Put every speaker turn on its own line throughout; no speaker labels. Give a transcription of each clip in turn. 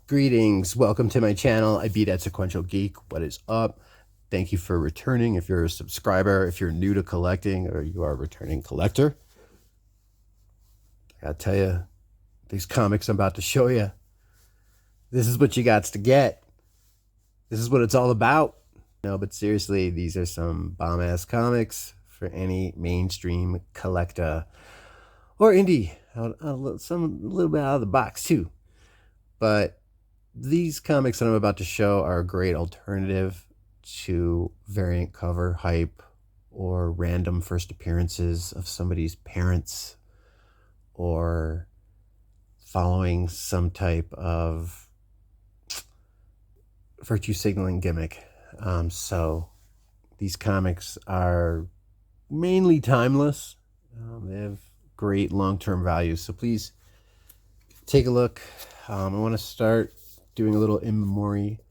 Greetings, welcome to my channel. I beat at Sequential Geek. What is up? Thank you for returning. If you're a subscriber, if you're new to collecting, or you are a returning collector, I gotta tell you, these comics I'm about to show you, this is what you got to get. This is what it's all about. No, but seriously, these are some bomb-ass comics for any mainstream collector or indie. Some a little bit out of the box too. But these comics that I'm about to show are a great alternative to variant cover hype or random first appearances of somebody's parents or following some type of virtue signaling gimmick. So these comics are mainly timeless. They have great long-term value. So please take a look. I want to start doing a little in memory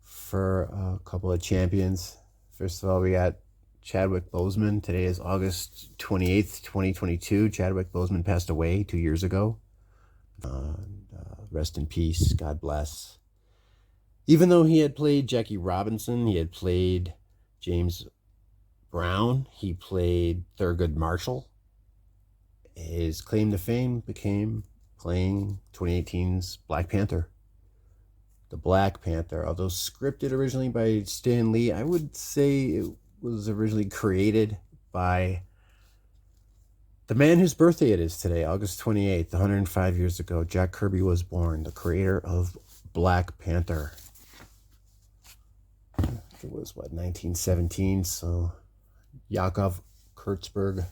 for a couple of champions. First of all, we got Chadwick Boseman. Today is August 28th, 2022. Chadwick Boseman passed away 2 years ago. Rest in peace. God bless. Even though he had played Jackie Robinson, he had played James Brown, he played Thurgood Marshall, his claim to fame became playing 2018's Black Panther. The Black Panther, although scripted originally by Stan Lee, I would say it was originally created by the man whose birthday it is today, August 28th, 105 years ago. Jack Kirby was born, the creator of Black Panther. I think it was, 1917, so Yakov Kurtzberg,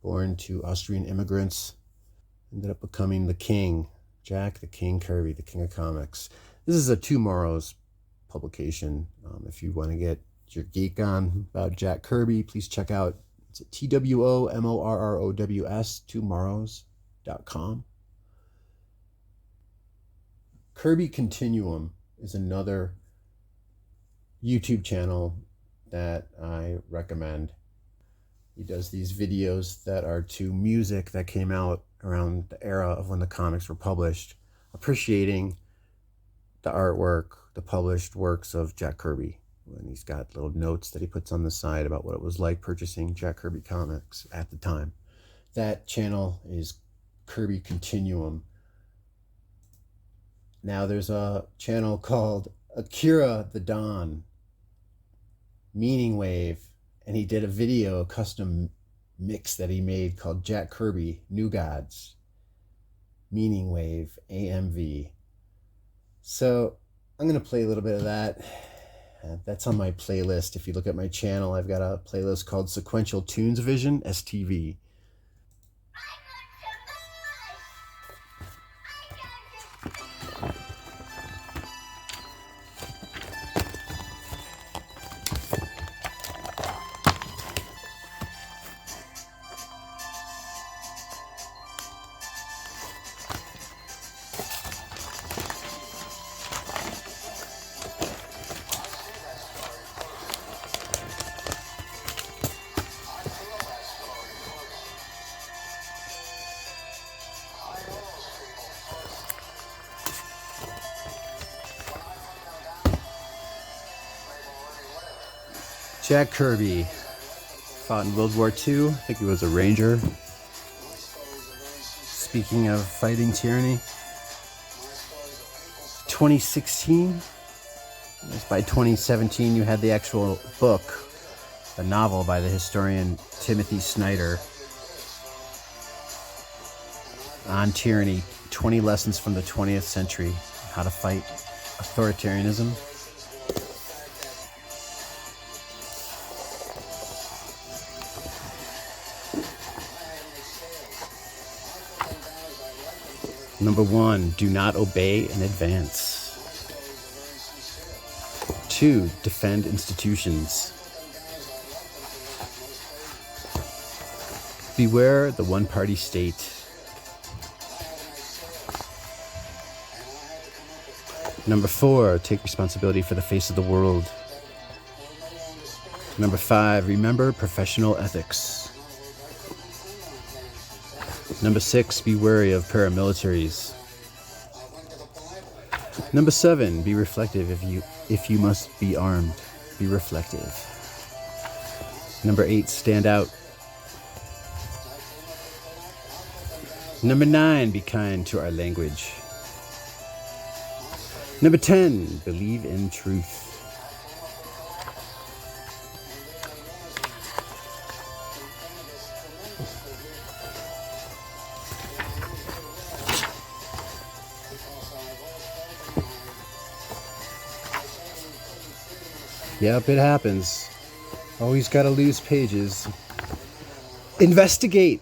born to Austrian immigrants, ended up becoming the king, Jack the King Kirby, the king of comics. This is a Tomorrow's publication. If you want to get your geek on about Jack Kirby, please check out, it's at TWOMORROWS, tomorrows.com. Kirby Continuum is another YouTube channel that I recommend. He does these videos that are to music that came out around the era of when the comics were published, appreciating the artwork, the published works of Jack Kirby. And he's got little notes that he puts on the side about what it was like purchasing Jack Kirby comics at the time. That channel is Kirby Continuum. Now there's a channel called Akira The Don MEANINGWAVE, and he did a video, a custom mix that he made called Jack Kirby New Gods MEANINGWAVE AMV. So I'm going to play a little bit of that. That's on my playlist. If you look at my channel, I've got a playlist called Sequential Tunes Vision, STV. Jack Kirby fought in World War II. I think he was a ranger. Speaking of fighting tyranny, 2016. By 2017, you had the actual book, a novel by the historian Timothy Snyder on tyranny, 20 lessons from the 20th century, how to fight authoritarianism. Number 1, do not obey in advance. 2, defend institutions. Beware the one-party state. Number 4, take responsibility for the face of the world. Number 5, remember professional ethics. Number 6, be wary of paramilitaries. Number 7, be reflective. If you must be armed, be reflective. Number 8, stand out. Number 9, be kind to our language. Number 10, believe in truth. Yep, it happens. Always gotta lose pages. Investigate,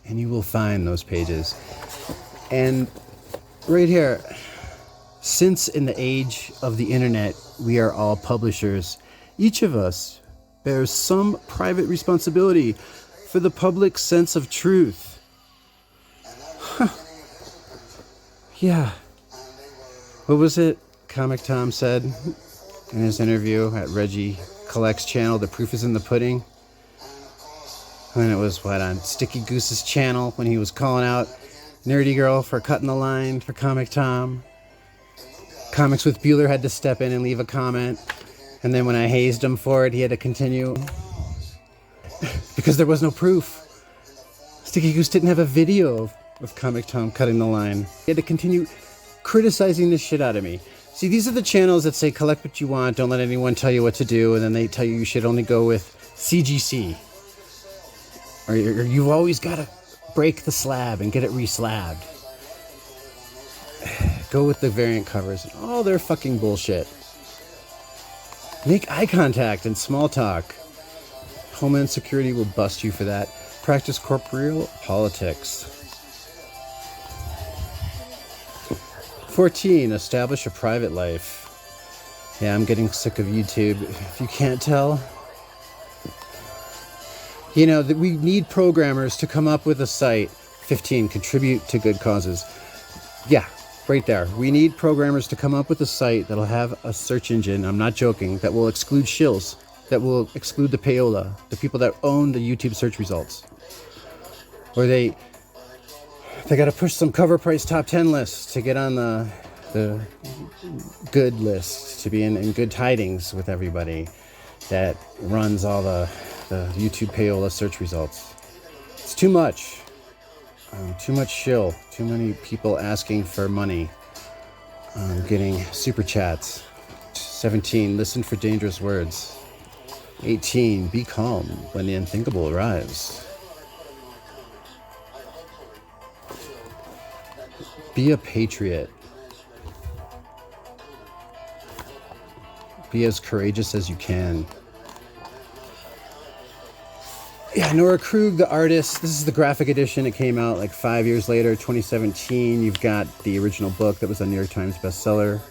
and you will find those pages. And right here, since in the age of the internet, we are all publishers, each of us bears some private responsibility for the public sense of truth. Huh. Yeah. What was it Comic Tom said in his interview at Reggie Collect's channel? The proof is in the pudding. And it was on Sticky Goose's channel when he was calling out Nerdy Girl for cutting the line for Comic Tom. Comics with Bueller had to step in and leave a comment. And then when I hazed him for it, he had to continue. Because there was no proof. Sticky Goose didn't have a video of Comic Tom cutting the line. He had to continue criticizing the shit out of me. See, these are the channels that say collect what you want, don't let anyone tell you what to do, and then they tell you should only go with CGC. Or you've always got to break the slab and get it re-slabbed. Go with the variant covers. Oh, they're fucking bullshit. Make eye contact and small talk. Homeland Security will bust you for that. Practice corporeal politics. 14, establish a private life. Yeah, I'm getting sick of YouTube, if you can't tell. You know, that we need programmers to come up with a site. 15, contribute to good causes. Yeah, right there. We need programmers to come up with a site that'll have a search engine, I'm not joking, that will exclude shills, that will exclude the payola, the people that own the YouTube search results. Or they got to push some cover price top 10 lists to get on the good list, to be in good tidings with everybody that runs all the YouTube payola search results. It's too much. Too much shill. Too many people asking for money. Getting super chats. 17, listen for dangerous words. 18, be calm when the unthinkable arrives. Be a patriot. Be as courageous as you can. Yeah, Nora Krug, the artist. This is the graphic edition. It came out like 5 years later, 2017. You've got the original book that was a New York Times bestseller.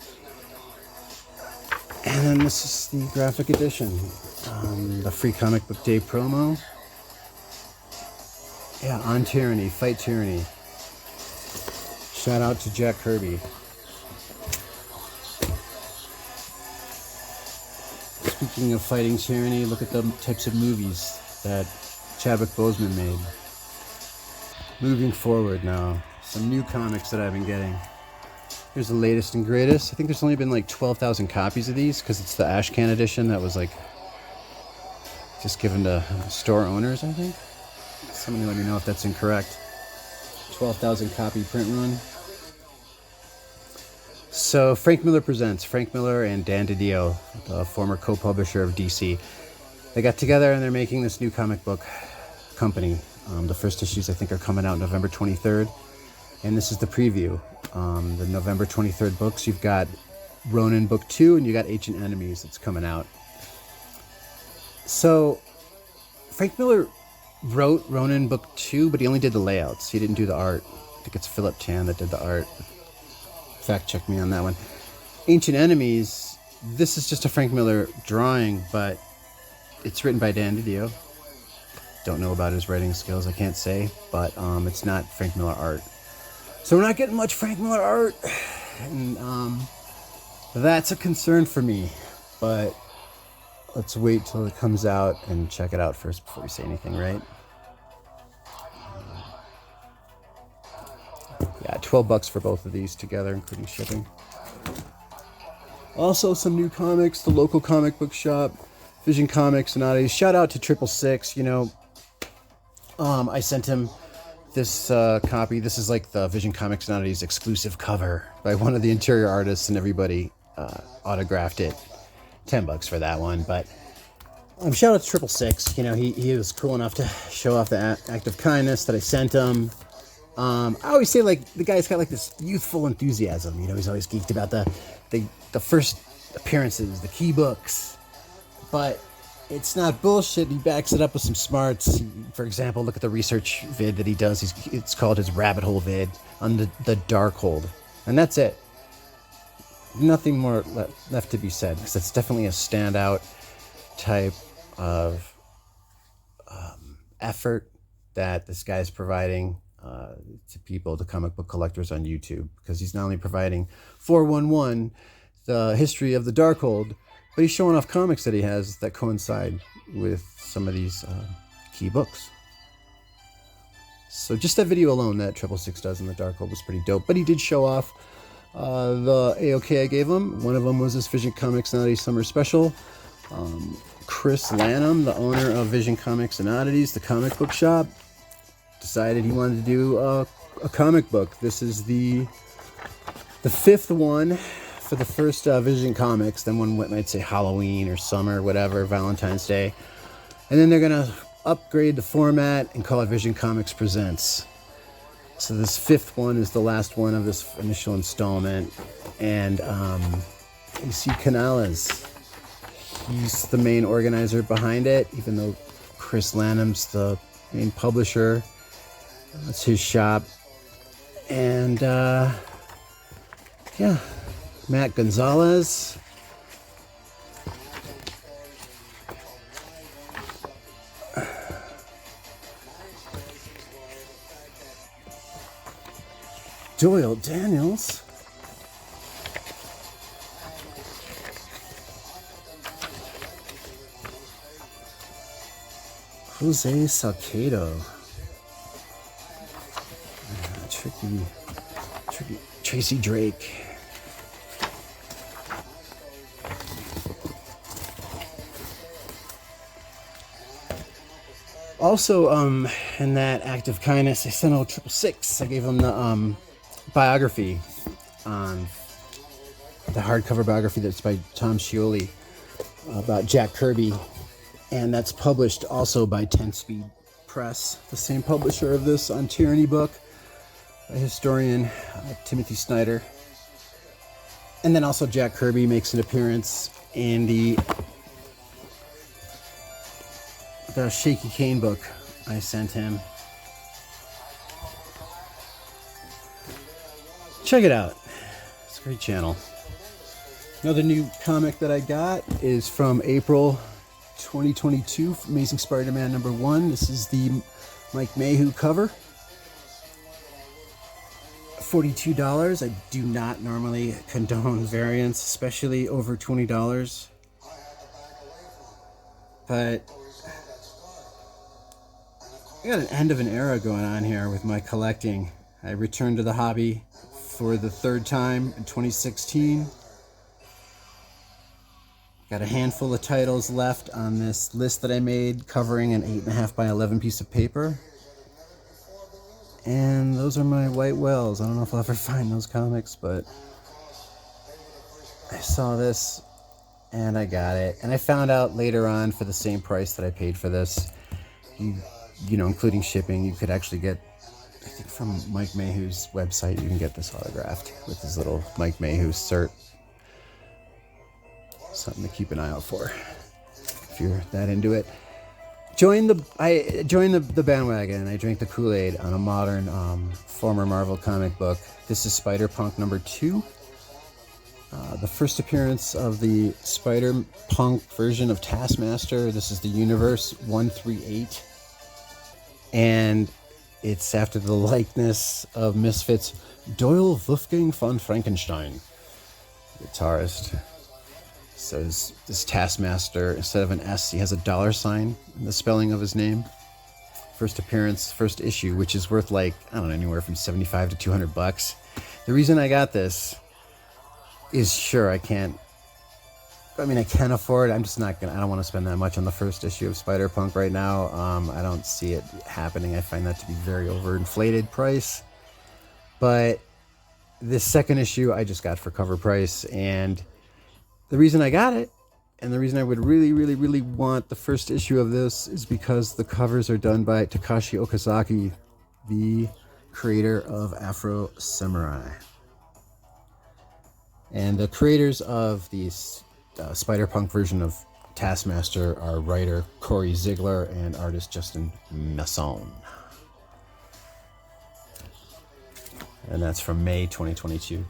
And then this is the graphic edition. The Free Comic Book Day promo. Yeah, on tyranny, fight tyranny. Shout out to Jack Kirby. Speaking of fighting tyranny, look at the types of movies that Chadwick Boseman made. Moving forward now, some new comics that I've been getting. Here's the latest and greatest. I think there's only been like 12,000 copies of these because it's the Ashcan edition that was like just given to store owners, I think. Somebody let me know if that's incorrect. 12,000 copy print run. So Frank Miller presents. Frank Miller and Dan DiDio, the former co-publisher of DC. They got together and they're making this new comic book company. The first issues I think are coming out November 23rd. And this is the preview. The November 23rd books, you've got Ronin Book 2 and you got Ancient Enemies that's coming out. So Frank Miller wrote Ronin Book 2, but he only did the layouts. He didn't do the art. I think it's Philip Tan that did the art. Fact check me on that one. Ancient Enemies, this is just a Frank Miller drawing, but it's written by Dan DiDio. Don't know about his writing skills, I can't say, but it's not Frank Miller art. So we're not getting much Frank Miller art, and that's a concern for me, but let's wait till it comes out and check it out first before we say anything, right? Yeah, $12 for both of these together, including shipping. Also, some new comics, the local comic book shop, Vision Comics and Oddities. Shout out to 666. You know, I sent him this copy. This is like the Vision Comics and Oddities exclusive cover by one of the interior artists, and everybody autographed it. $10 for that one. But shout out to 666. You know, he was cool enough to show off the act of kindness that I sent him. I always say, like, the guy's got like this youthful enthusiasm. You know, he's always geeked about the first appearances, the key books. But it's not bullshit. He backs it up with some smarts. For example, look at the research vid that he does. It's called his rabbit hole vid on the Darkhold. And that's it. Nothing more left to be said, because it's definitely a standout type of effort that this guy's providing to people, to comic book collectors on YouTube, because he's not only providing 411, the history of the Darkhold, but he's showing off comics that he has that coincide with some of these key books. So just that video alone that 666 does in the Darkhold was pretty dope. But he did show off the AOK I gave him. One of them was this Vision Comics and Oddities Summer Special. Chris Lanham, the owner of Vision Comics and Oddities, the comic book shop, decided he wanted to do a comic book. This is the fifth one for the first Vision Comics. Then one might say Halloween or summer, whatever, Valentine's Day. And then they're going to upgrade the format and call it Vision Comics Presents. So this fifth one is the last one of this initial installment. And you see Canales. He's the main organizer behind it, even though Chris Lanham's the main publisher. That's his shop. And yeah, Matt Gonzalez. Doyle Daniels. Jose Salcedo. Tricky Tracy Drake. Also, in that act of kindness, I sent out 666. I gave him the biography, the hardcover biography that's by Tom Scioli about Jack Kirby, and that's published also by 10 Speed Press, the same publisher of this On Tyranny book, by historian Timothy Snyder. And then also Jack Kirby makes an appearance in the Shaky Kane book I sent him. Check it out. It's a great channel. Another new comic that I got is from April 2022, Amazing Spider-Man #1. This is the Mike Mayhew cover. $42. I do not normally condone variants, especially over $20. But I got an end of an era going on here with my collecting. I returned to the hobby for the third time in 2016. Got a handful of titles left on this list that I made, covering an 8.5 by 11 piece of paper. And those are my white whales. I don't know if I'll ever find those comics, but I saw this and I got it. And I found out later on, for the same price that I paid for this, you know, including shipping, you could actually get, I think from Mike Mayhew's website, you can get this autographed with his little Mike Mayhew cert. Something to keep an eye out for if you're that into it. I joined the bandwagon. I drank the Kool-Aid on a modern former Marvel comic book. This is Spider-Punk #2. The first appearance of the Spider-Punk version of Taskmaster. This is the Universe 138. And it's after the likeness of Misfits' Doyle Wolfgang von Frankenstein, guitarist. So this Taskmaster, instead of an S, he has a $sign in the spelling of his name. First appearance, first issue, which is worth, like, I don't know, anywhere from $75 to $200. The reason I got this is, sure, I can't I mean, I can afford it. I'm just not gonna. I don't want to spend that much on the first issue of Spider-Punk right now. I don't see it happening. I find that to be very overinflated price. But this second issue I just got for cover price, and the reason I got it, and the reason I would really, really, really want the first issue of this is because the covers are done by Takashi Okazaki, the creator of Afro Samurai. And the creators of the Spider-Punk version of Taskmaster are writer Corey Ziegler and artist Justin Masson. And that's from May 2022.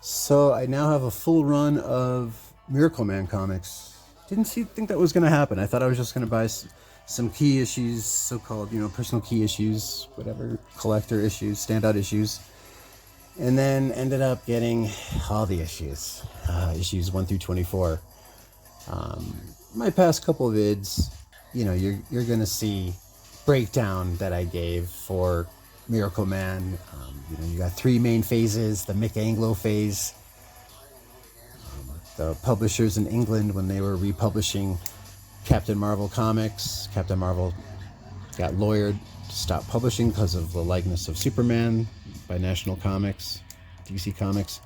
So I now have a full run of Miracleman comics. Didn't think that was going to happen. I thought I was just going to buy some key issues, so-called, personal key issues, whatever, collector issues, standout issues, and then ended up getting all the issues, issues 1 through 24. My past couple of vids, you're going to see breakdown that I gave for Miracleman. You got 3 main phases: the Mick Anglo phase, the publishers in England, when they were republishing Captain Marvel comics, Captain Marvel got lawyered to stop publishing because of the likeness of Superman by National Comics, DC Comics.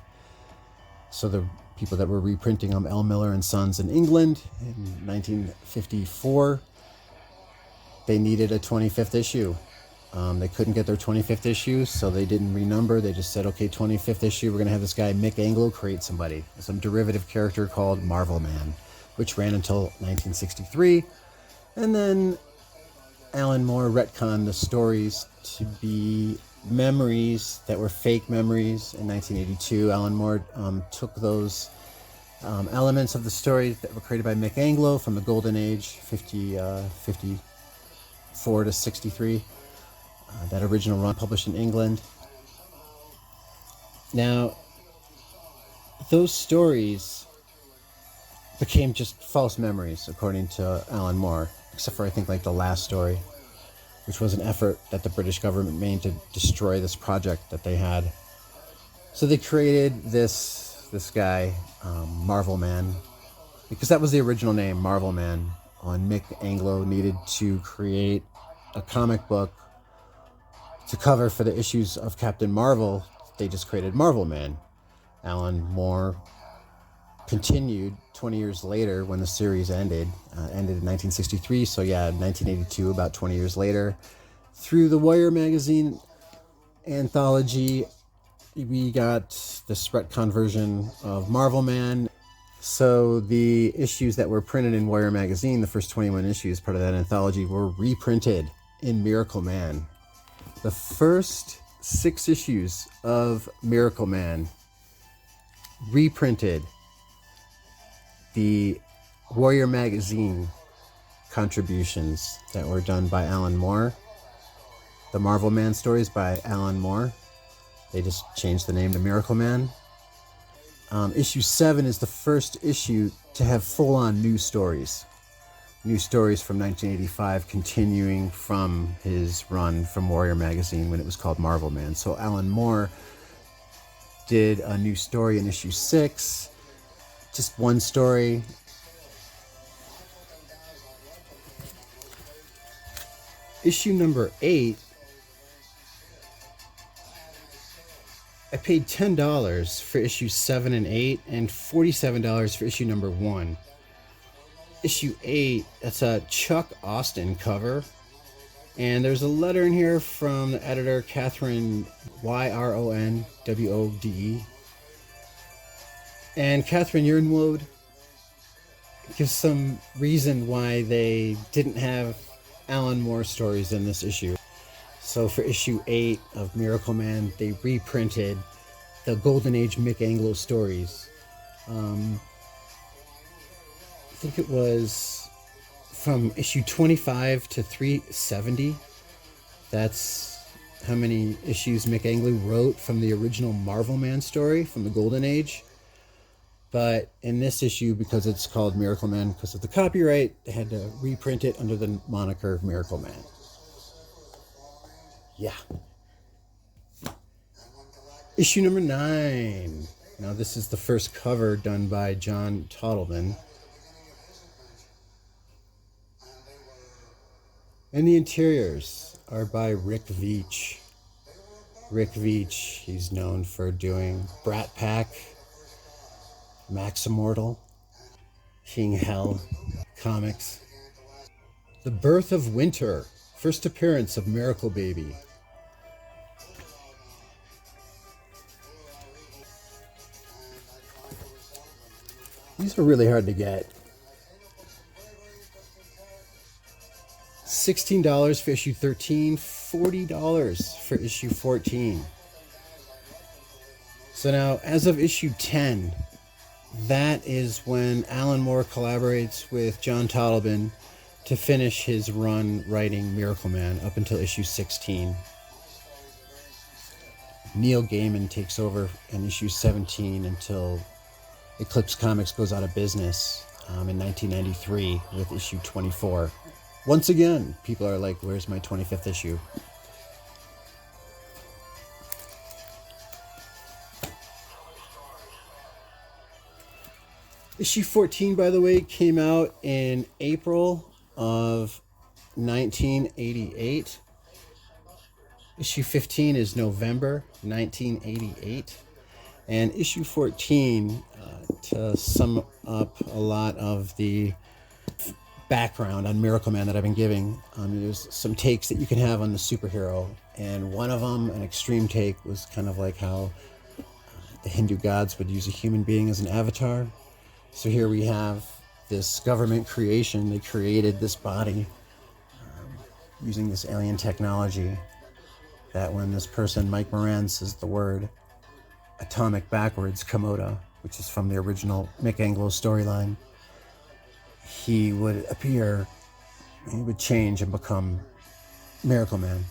So the people that were reprinting them, L. Miller and Sons in England in 1954, they needed a 25th issue. They couldn't get their 25th issue, so they didn't renumber. They just said, okay, 25th issue, we're going to have this guy Mick Anglo create somebody, some derivative character called Marvelman, which ran until 1963. And then Alan Moore retconned the stories to be memories that were fake memories in 1982. Alan Moore took those elements of the story that were created by Mick Anglo from the Golden Age, 54 to 63. That original run published in England. Now, those stories became just false memories, according to Alan Moore, except for, I think, like the last story, which was an effort that the British government made to destroy this project that they had. So they created this guy, Marvelman, because that was the original name, Marvelman. When Mick Anglo needed to create a comic book to cover for the issues of Captain Marvel, they just created Marvelman. Alan Moore continued 20 years later when the series ended in 1963. So yeah, 1982, about 20 years later, through the Wire magazine anthology, we got this retcon version of Marvelman. So the issues that were printed in Wire magazine, the first 21 issues, part of that anthology, were reprinted in Miracleman. The first 6 issues of Miracleman reprinted the Warrior magazine contributions that were done by Alan Moore. The Marvelman stories by Alan Moore. They just changed the name to Miracleman. Issue 7 is the first issue to have full-on new stories. New stories from 1985, continuing from his run from Warrior magazine when it was called Marvelman. So Alan Moore did a new story in issue 6, just one story. Issue number 8, I paid $10 for issues 7 and 8 and $47 for issue number 1. Issue 8, that's a Chuck Austin cover. And there's a letter in here from the editor, Catherine Yronwode. And Catherine Yronwode gives some reason why they didn't have Alan Moore stories in this issue. So for issue 8 of Miracleman, they reprinted the Golden Age Mick Anglo stories. I think it was from issue 25 to 370. That's how many issues Mick Anglo wrote from the original Marvelman story from the Golden Age. But in this issue, because it's called Miracleman, because of the copyright, they had to reprint it under the moniker Miracleman. Yeah. Issue number 9. Now this is the first cover done by John Tottleman. And the interiors are by Rick Veitch. Rick Veitch, he's known for doing Brat Pack, Max Immortal, King Hell comics. The Birth of Winter, first appearance of Miracle Baby. These are really hard to get. $16 for issue 13, $40 for issue 14. So now, as of issue 10, that is when Alan Moore collaborates with John Tottleman to finish his run writing Miracleman up until issue 16. Neil Gaiman takes over in issue 17 until Eclipse Comics goes out of business in 1993 with issue 24. Once again, people are like, where's my 25th issue? Issue 14, by the way, came out in April of 1988. Issue 15 is November 1988. And issue 14, to sum up a lot of the background on Miracleman that I've been giving, there's some takes that you can have on the superhero. And one of them, an extreme take, was kind of like how the Hindu gods would use a human being as an avatar. So here we have this government creation. They created this body using this alien technology that when this person, Mike Moran, says the word atomic backwards, Komoda, which is from the original Mick Anglo storyline, he would appear, he would change and become Miracleman.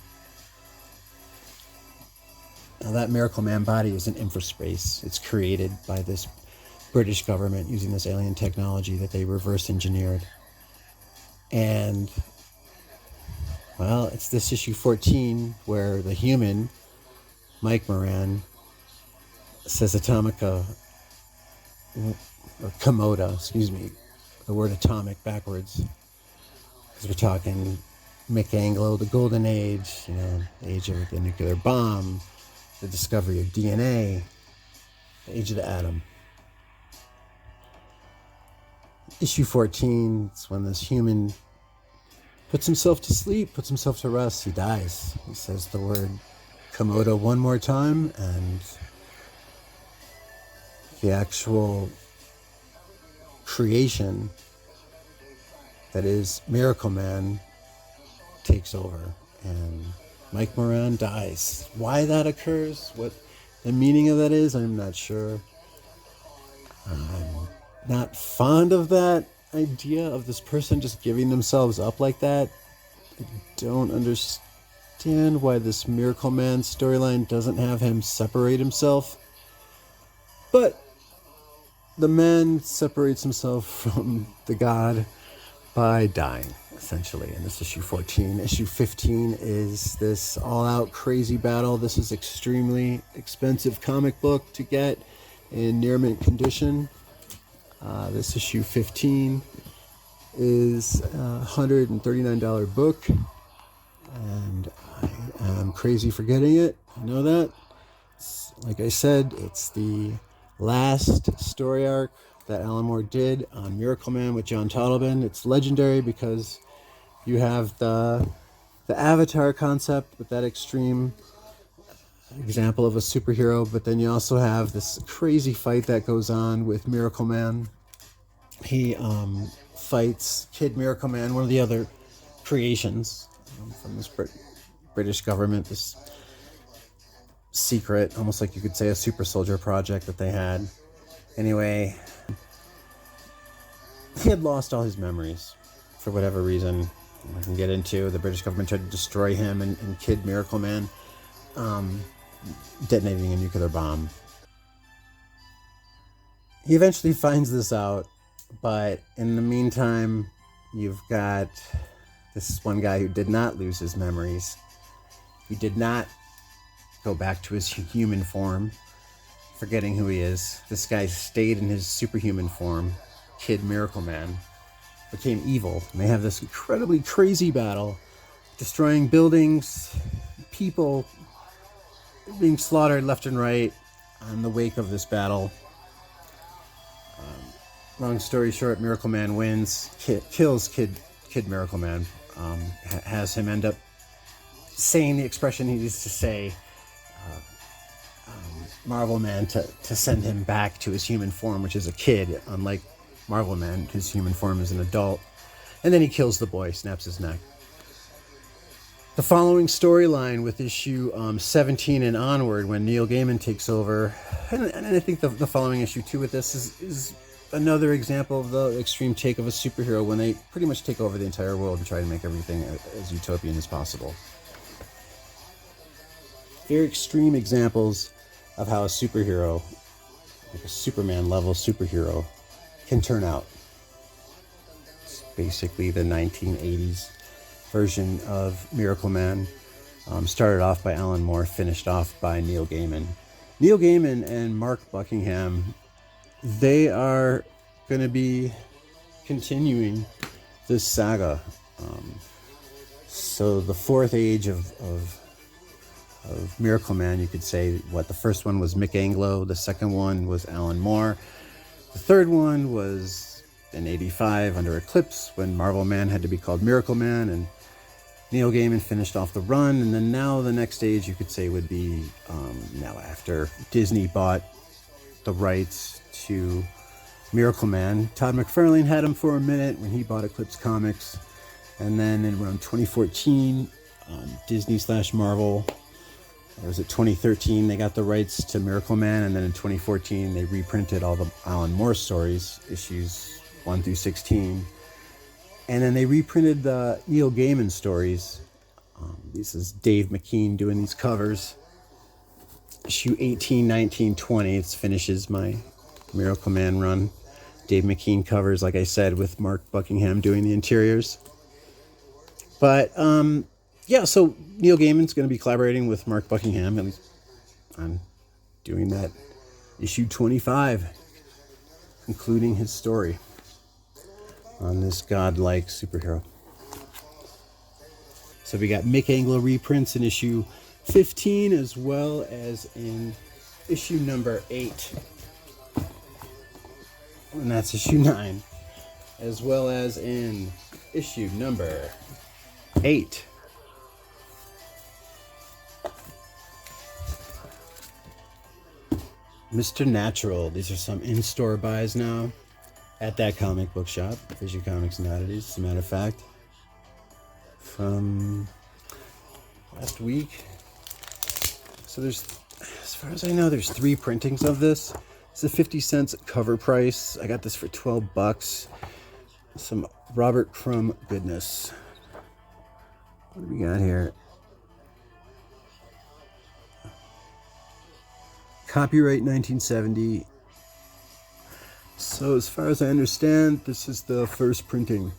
Now that Miracleman body is in infraspace. It's created by this British government using this alien technology that they reverse engineered. And, well, it's this issue 14 where the human, Mike Moran, says Atomica, or Komoda, excuse me, the word atomic backwards. Because we're talking Mick Anglo, the Golden Age, the age of the nuclear bomb, the discovery of DNA, the age of the atom. Issue 14, it's when this human puts himself to sleep, puts himself to rest, he dies. He says the word Komoda one more time, and the actual creation that is Miracleman takes over, and Mike Moran dies. Why that occurs, what the meaning of that is, I'm not sure. I'm not fond of that idea of this person just giving themselves up like that. I don't understand why this Miracleman storyline doesn't have him separate himself. But the man separates himself from the god by dying, essentially, in this issue 14. Issue 15 is this all-out crazy battle. This is extremely expensive comic book to get in near mint condition. This issue 15 is a $139 book, and I am crazy for getting it. I know that. Like I said, it's the last story arc that Alan Moore did on Miracleman with John Tottleman. It's legendary because you have the Avatar concept with that extreme example of a superhero, but then you also have this crazy fight that goes on with Miracleman. He fights Kid Miracleman, one of the other creations from this British government, this secret, almost like you could say a super soldier project that they had. Anyway, he had lost all his memories for whatever reason. I can get into. The British government tried to destroy him and Kid Miracleman, detonating a nuclear bomb. He eventually finds this out, but in the meantime, you've got this one guy who did not lose his memories. He did not go back to his human form, forgetting who he is. This guy stayed in his superhuman form. Kid Miracleman became evil, and they have this incredibly crazy battle, destroying buildings, people being slaughtered left and right in the wake of this battle. Long story short, Miracleman wins, kills Kid Miracleman, has him end up saying the expression he used to say, Marvelman, to send him back to his human form, which is a kid, unlike Marvelman, whose human form is an adult. And then he kills the boy, snaps his neck. The following storyline with issue 17 and onward, when Neil Gaiman takes over, and I think the following issue too with this is another example of the extreme take of a superhero when they pretty much take over the entire world and try to make everything as utopian as possible. Very extreme examples of how a superhero, like a Superman level superhero, can turn out. It's basically the 1980s version of Miracleman, started off by Alan Moore, finished off by Neil Gaiman. Neil Gaiman and Mark Buckingham, they are going to be continuing this saga. So the fourth age of Miracleman, you could say, the first one was Mick Anglo, the second one was Alan Moore, the third one was in '85 under Eclipse, when Marvelman had to be called Miracleman, and Neil Gaiman finished off the run. And then now the next stage, you could say, would be now after Disney bought the rights to Miracleman. Todd McFarlane had him for a minute when he bought Eclipse Comics, and then in around 2014, Disney/Marvel, or was it 2013, they got the rights to Miracleman, and then in 2014 they reprinted all the Alan Moore stories, issues 1 through 16, and then they reprinted the Neil Gaiman stories. This is Dave McKean doing these covers. Issue 18, 19, 20, it finishes my Miracleman run. Dave McKean covers, like I said, with Mark Buckingham doing the interiors. But yeah, so Neil Gaiman's going to be collaborating with Mark Buckingham, at least on doing that issue 25, concluding his story on this godlike superhero. So we got Mick Anglo reprints in issue 15, as well as in issue number 8. And that's issue 9, as well as in issue number 8. Mr. Natural. These are some in-store buys now at that comic book shop, Fishy Comics and Oddities, as a matter of fact, from last week. So there's, as far as I know, there's 3 printings of this. It's a 50 cents cover price. I got this for $12. Some Robert Crumb goodness. What do we got here? Copyright 1970. So as far as I understand, this is the first printing.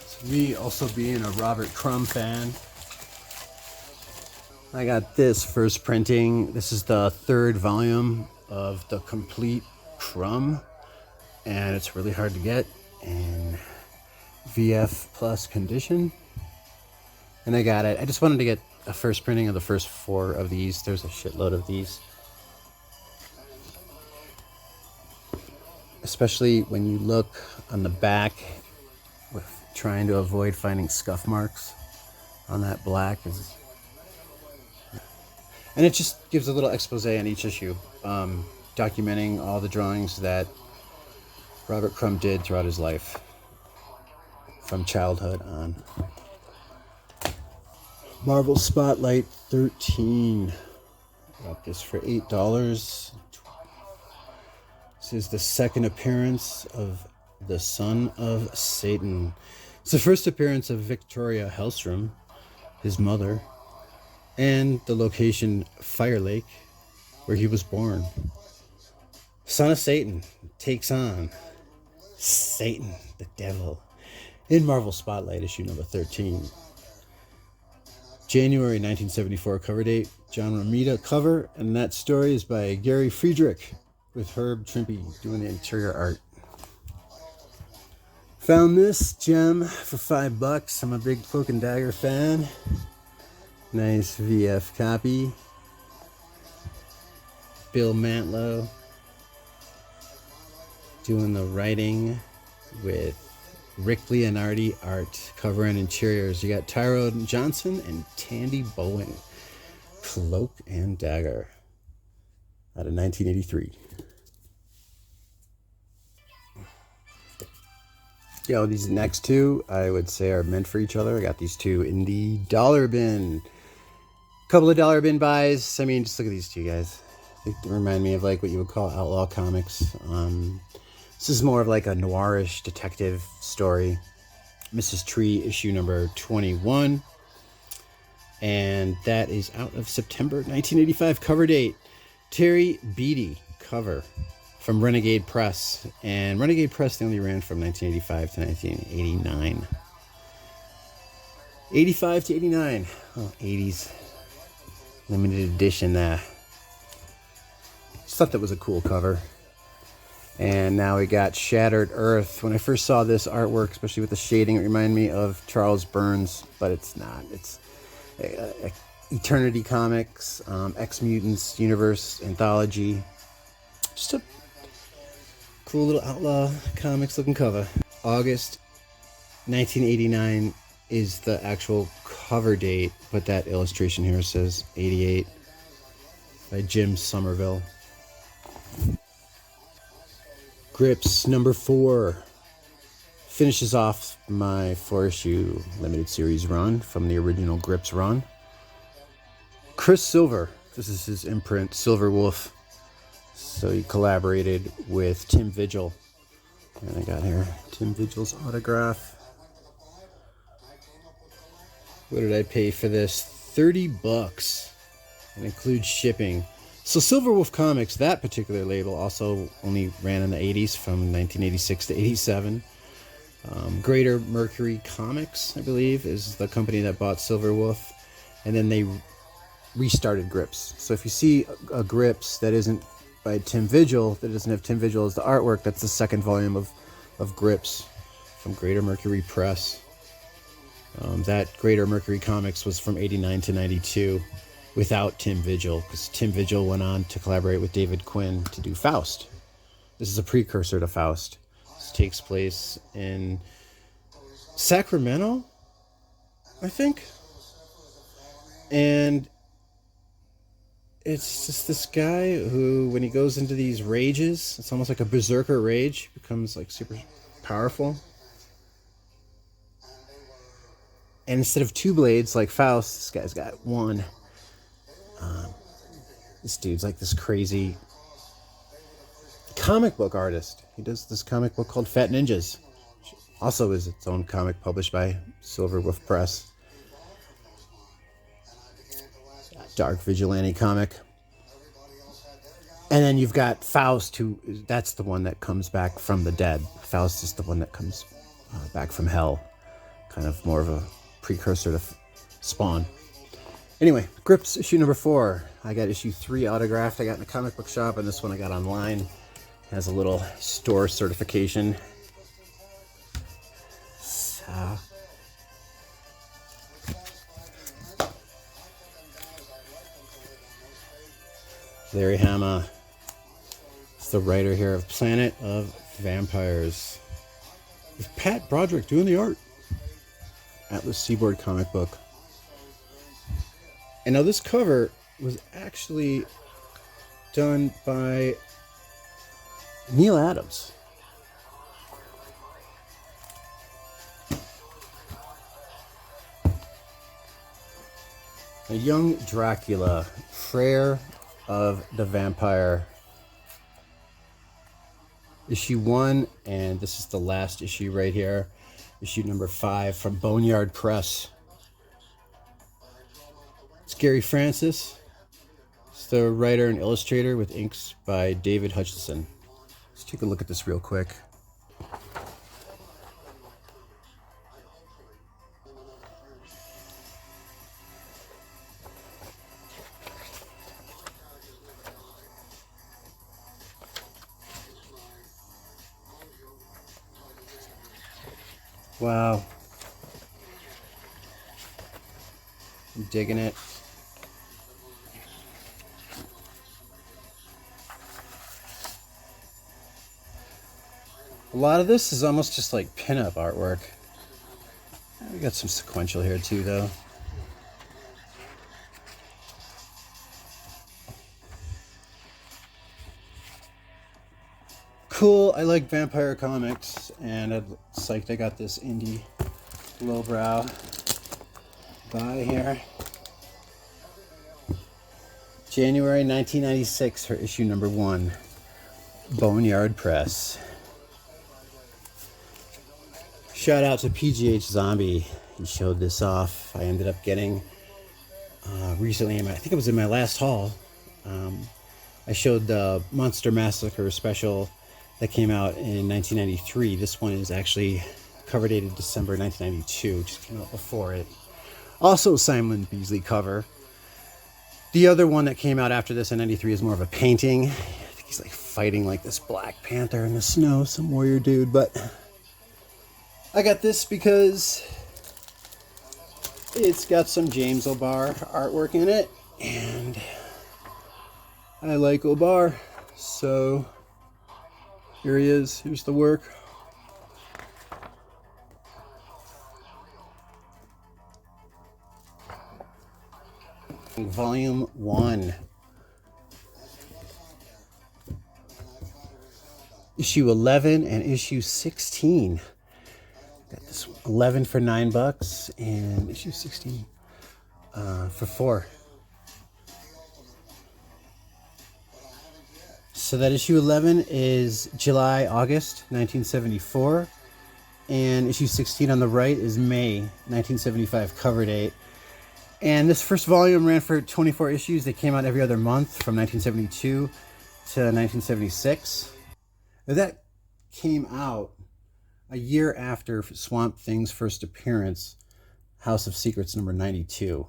So me also being a Robert Crumb fan, I got this first printing. This is the 3rd volume of the complete Crumb, and it's really hard to get in VF Plus condition. And I got it. I just wanted to get a first printing of the first 4 of these. There's a shitload of these. Especially when you look on the back, with trying to avoid finding scuff marks on that black. And it just gives a little expose on each issue, documenting all the drawings that Robert Crumb did throughout his life, from childhood on. Marvel Spotlight 13. Got this for $8. This is the second appearance of the Son of Satan. It's the first appearance of Victoria Hellstrom, his mother. and the location Fire Lake, where he was born. Son of Satan takes on Satan, the devil, in Marvel Spotlight, issue number 13. January 1974 cover date, John Romita cover, and that story is by Gary Friedrich with Herb Trimpe doing the interior art. Found this gem for $5. I'm a big Cloak and Dagger fan. Nice VF copy. Bill Mantlo doing the writing with Rick Leonardi art, cover and interiors. You got Tyrone Johnson and Tandy Bowen. Cloak and Dagger out of 1983. Yo, these next two I would say are meant for each other. I got these two in the dollar bin. Couple of dollar bin buys. I mean, just look at these two guys. They remind me of like what you would call outlaw comics. This is more of like a noirish detective story. Mrs. Tree, issue number 21. And that is out of September 1985 cover date. Terry Beattie cover from Renegade Press. And Renegade Press, they only ran from 1985 to 1989. 85 to 89. Oh, 80s. Limited edition. Just thought that was a cool cover. And now we got Shattered Earth. When I first saw this artwork, especially with the shading, it reminded me of Charles Burns, but it's not. It's Eternity Comics, X-Mutants Universe Anthology. Just a cool little outlaw comics looking cover. August 1989 is the actual cover date, but that illustration here says 88 by Jim Somerville. Grips number 4 finishes off my 4-issue limited series run from the original Grips run. Chris Silver, this is his imprint, Silver Wolf. So he collaborated with Tim Vigil. And I got here Tim Vigil's autograph. What did I pay for this? $30. And includes shipping. So Silver Wolf Comics, that particular label, also only ran in the 80s from 1986 to 87. Greater Mercury Comics, I believe, is the company that bought Silver Wolf. And then they restarted Grips. So if you see a Grips that isn't by Tim Vigil, that doesn't have Tim Vigil as the artwork, that's the second volume of Grips from Greater Mercury Press. That Greater Mercury Comics was from 89 to 92 without Tim Vigil, because Tim Vigil went on to collaborate with David Quinn to do Faust. This is a precursor to Faust. This takes place in Sacramento, I think. And it's just this guy who, when he goes into these rages, it's almost like a berserker rage, becomes like super powerful. And instead of 2 blades like Faust, this guy's got 1. This dude's like this crazy comic book artist. He does this comic book called Fat Ninjas, which also is its own comic published by Silver Wolf Press. Dark vigilante comic. And then you've got Faust, who that's the one that comes back from the dead. Faust is the one that comes back from hell. Kind of more of a precursor to Spawn. Anyway, Grips issue number 4. I got issue 3 autographed. I got in a comic book shop, and this one I got online. It has a little store certification. So Larry Hama is the writer here of Planet of Vampires. With Pat Broderick doing the art. Atlas Seaboard comic book. And now this cover was actually done by Neil Adams. A young Dracula, Prayer of the Vampire. Issue 1, and this is the last issue right here. Issue number 5 from Boneyard Press. It's Gary Francis. It's the writer and illustrator with inks by David Hutchinson. Let's take a look at this real quick. Wow. I'm digging it. A lot of this is almost just like pinup artwork. We got some sequential here too, though. Cool. I like vampire comics, and I'm psyched I got this indie lowbrow buy here. January 1996 for issue number 1. Boneyard Press. Shout out to PghZombie. He showed this off. I ended up getting recently, I think it was in my last haul. I showed the Monster Massacre special that came out in 1993. This one is actually cover dated December 1992, just came out before it. Also Simon Beasley cover. The other one that came out after this in 93 is more of a painting. I think he's like fighting like this Black Panther in the snow, some warrior dude, but I got this because it's got some James O'Barr artwork in it, and I like O'Barr, so here he is. Here's the work. Volume 1. Issue 11 and issue 16. Got this 11 for $9 and issue 16 for $4. So that issue 11 is July, August 1974, and issue 16 on the right is May 1975 cover date. And this first volume ran for 24 issues. They came out every other month from 1972 to 1976. Now that came out a year after Swamp Thing's first appearance, House of Secrets number 92.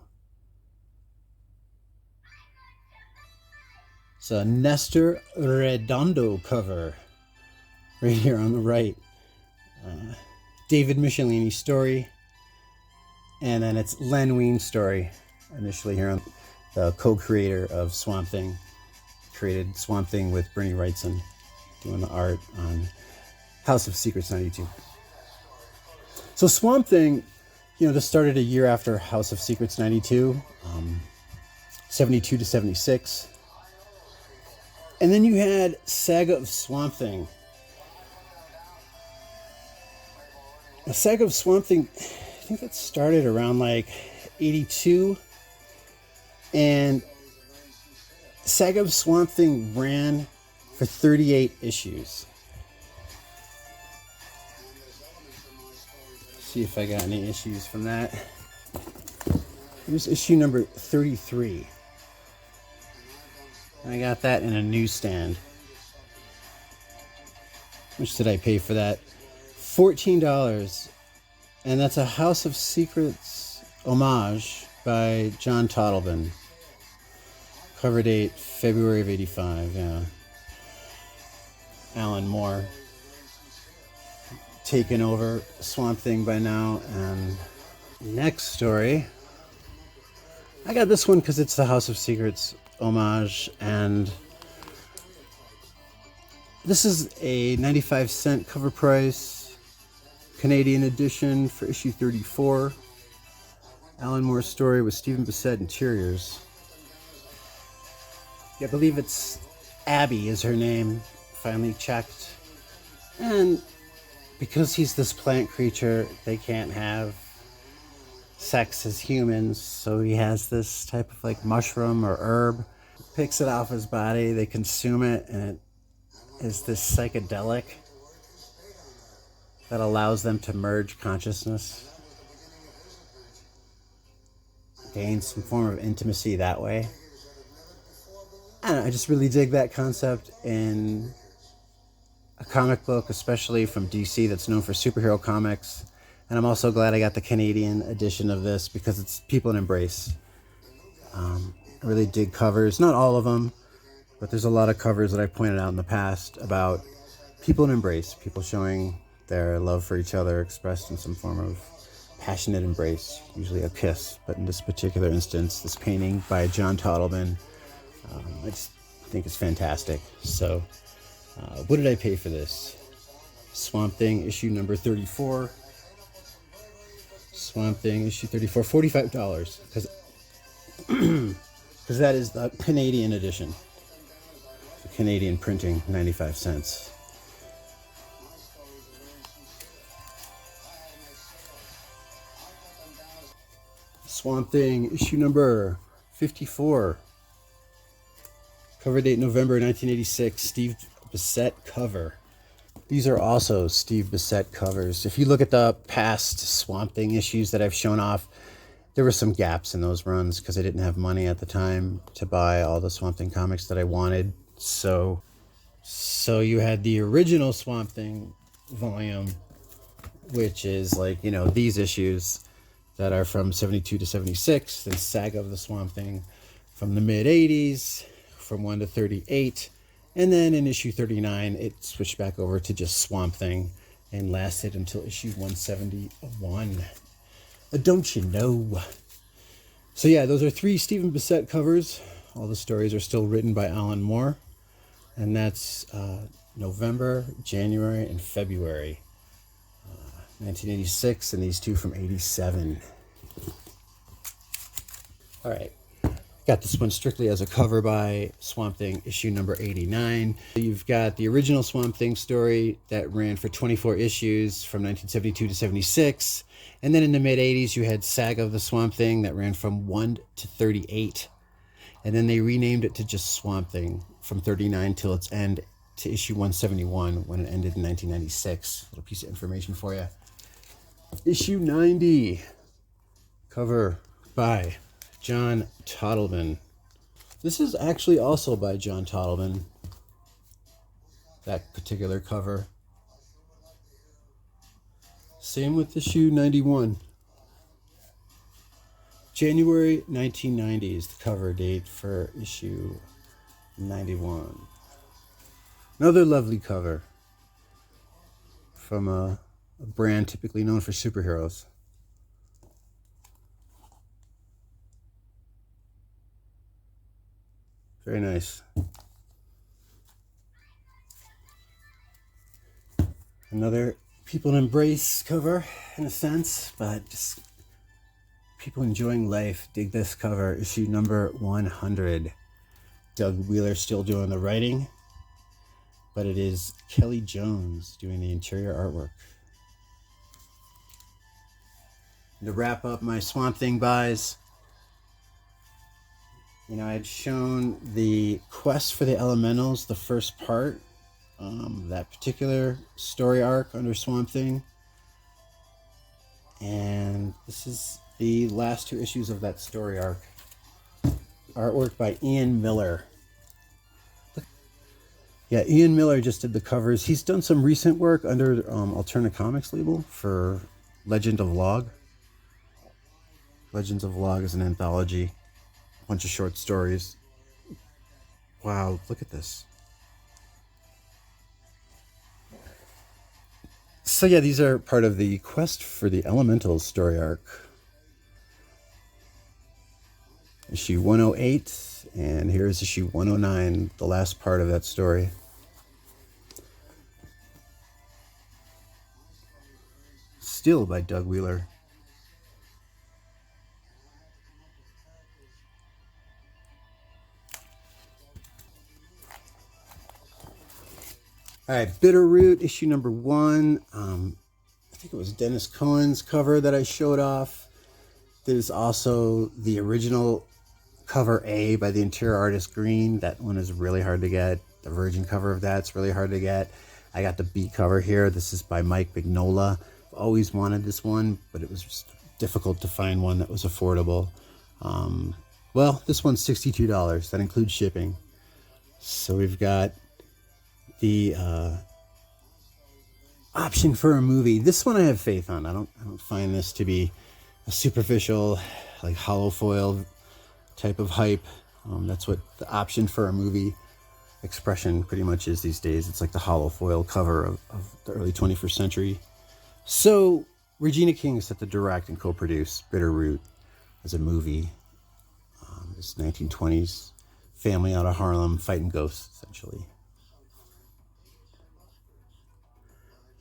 It's a Nestor Redondo cover right here on the right. David Michelini's story. And then it's Len Wein's story, initially here on the co-creator of Swamp Thing. Created Swamp Thing with Bernie Wrightson doing the art on House of Secrets 92. So Swamp Thing, this started a year after House of Secrets 92, 72 to 76. And then you had Saga of Swamp Thing. The Saga of Swamp Thing, I think that started around like 82. And Saga of Swamp Thing ran for 38 issues. See if I got any issues from that. Here's issue number 33. I got that in a newsstand. How much did I pay for that? $14. And that's a House of Secrets homage by John Toddleben. Cover date February of 85, yeah. Alan Moore taken over Swamp Thing by now. And next story, I got this one because it's the House of Secrets homage, and this is a 95-cent cover price, Canadian edition for issue 34. Alan Moore's story with Stephen Bissett interiors. Yeah, I believe it's Abby is her name. Finally checked. And because he's this plant creature, they can't have sex as humans, so he has this type of like mushroom or herb. Picks it off his body, they consume it, and it is this psychedelic that allows them to merge consciousness. gain some form of intimacy that way. I don't know, I just really dig that concept in a comic book, especially from DC, that's known for superhero comics. And I'm also glad I got the Canadian edition of this because it's People in Embrace. I really dig covers, not all of them, but there's a lot of covers that I pointed out in the past about people in embrace, people showing their love for each other expressed in some form of passionate embrace, usually a kiss. But in this particular instance, this painting by John Toddleman, I just think it's fantastic. So what did I pay for this? Swamp Thing issue number 34. Swamp Thing issue 34, $45, because that is the Canadian edition. The Canadian printing, 95 cents. Swamp Thing issue number 54. Cover date November 1986. Steve Bissette cover. These are also Steve Bissette covers. If you look at the past Swamp Thing issues that I've shown off, there were some gaps in those runs because I didn't have money at the time to buy all the Swamp Thing comics that I wanted. So you had the original Swamp Thing volume, which is like, you know, these issues that are from 72 to 76, then Saga of the Swamp Thing from the mid 80s, from 1 to 38. And then in issue 39, it switched back over to just Swamp Thing and lasted until issue 171. Don't you know? So yeah, those are 3 Stephen Bissette covers. All the stories are still written by Alan Moore. And that's November, January, and February. 1986, and these 2 from 87. All right. Got this one strictly as a cover by Swamp Thing, issue number 89. You've got the original Swamp Thing story that ran for 24 issues from 1972 to 76. And then in the mid-80s, you had Saga of the Swamp Thing that ran from 1 to 38. And then they renamed it to just Swamp Thing from 39 till its end to issue 171 when it ended in 1996. A little piece of information for you. Issue 90. Cover by John Toddleman. This is actually also by John Toddleman. That particular cover. Same with issue 91. January 1990 is the cover date for issue 91. Another lovely cover from a brand typically known for superheroes. Very nice. Another People in Embrace cover, in a sense, but just people enjoying life. Dig this cover, issue number 100. Doug Wheeler still doing the writing, but it is Kelly Jones doing the interior artwork. And to wrap up my Swamp Thing buys, you know, I had shown the Quest for the Elementals, the first part, that particular story arc under Swamp Thing. And this is the last 2 issues of that story arc. Artwork by Ian Miller. Yeah, Ian Miller just did the covers. He's done some recent work under Alterna Comics label for Legend of Log. Legends of Log is an anthology. Bunch of short stories. Wow, look at this. So yeah, these are part of the Quest for the Elementals story arc. Issue 108, and here's issue 109, the last part of that story. Still by Doug Wheeler. All right, Bitterroot, issue number 1. I think it was Dennis Cohen's cover that I showed off. There's also the original cover A by the interior artist Green. That one is really hard to get. The virgin cover of that's really hard to get. I got the B cover here. This is by Mike Mignola. I've always wanted this one, but it was just difficult to find one that was affordable. Well, this one's $62. That includes shipping. So we've got the option for a movie. This one I have faith on. I don't find this to be a superficial, like hollow foil type of hype. That's what the option for a movie expression pretty much is these days. It's like the hollow foil cover of the early 21st century. So Regina King is set to direct and co-produce Bitterroot as a movie. This 1920s family out of Harlem fighting ghosts, essentially.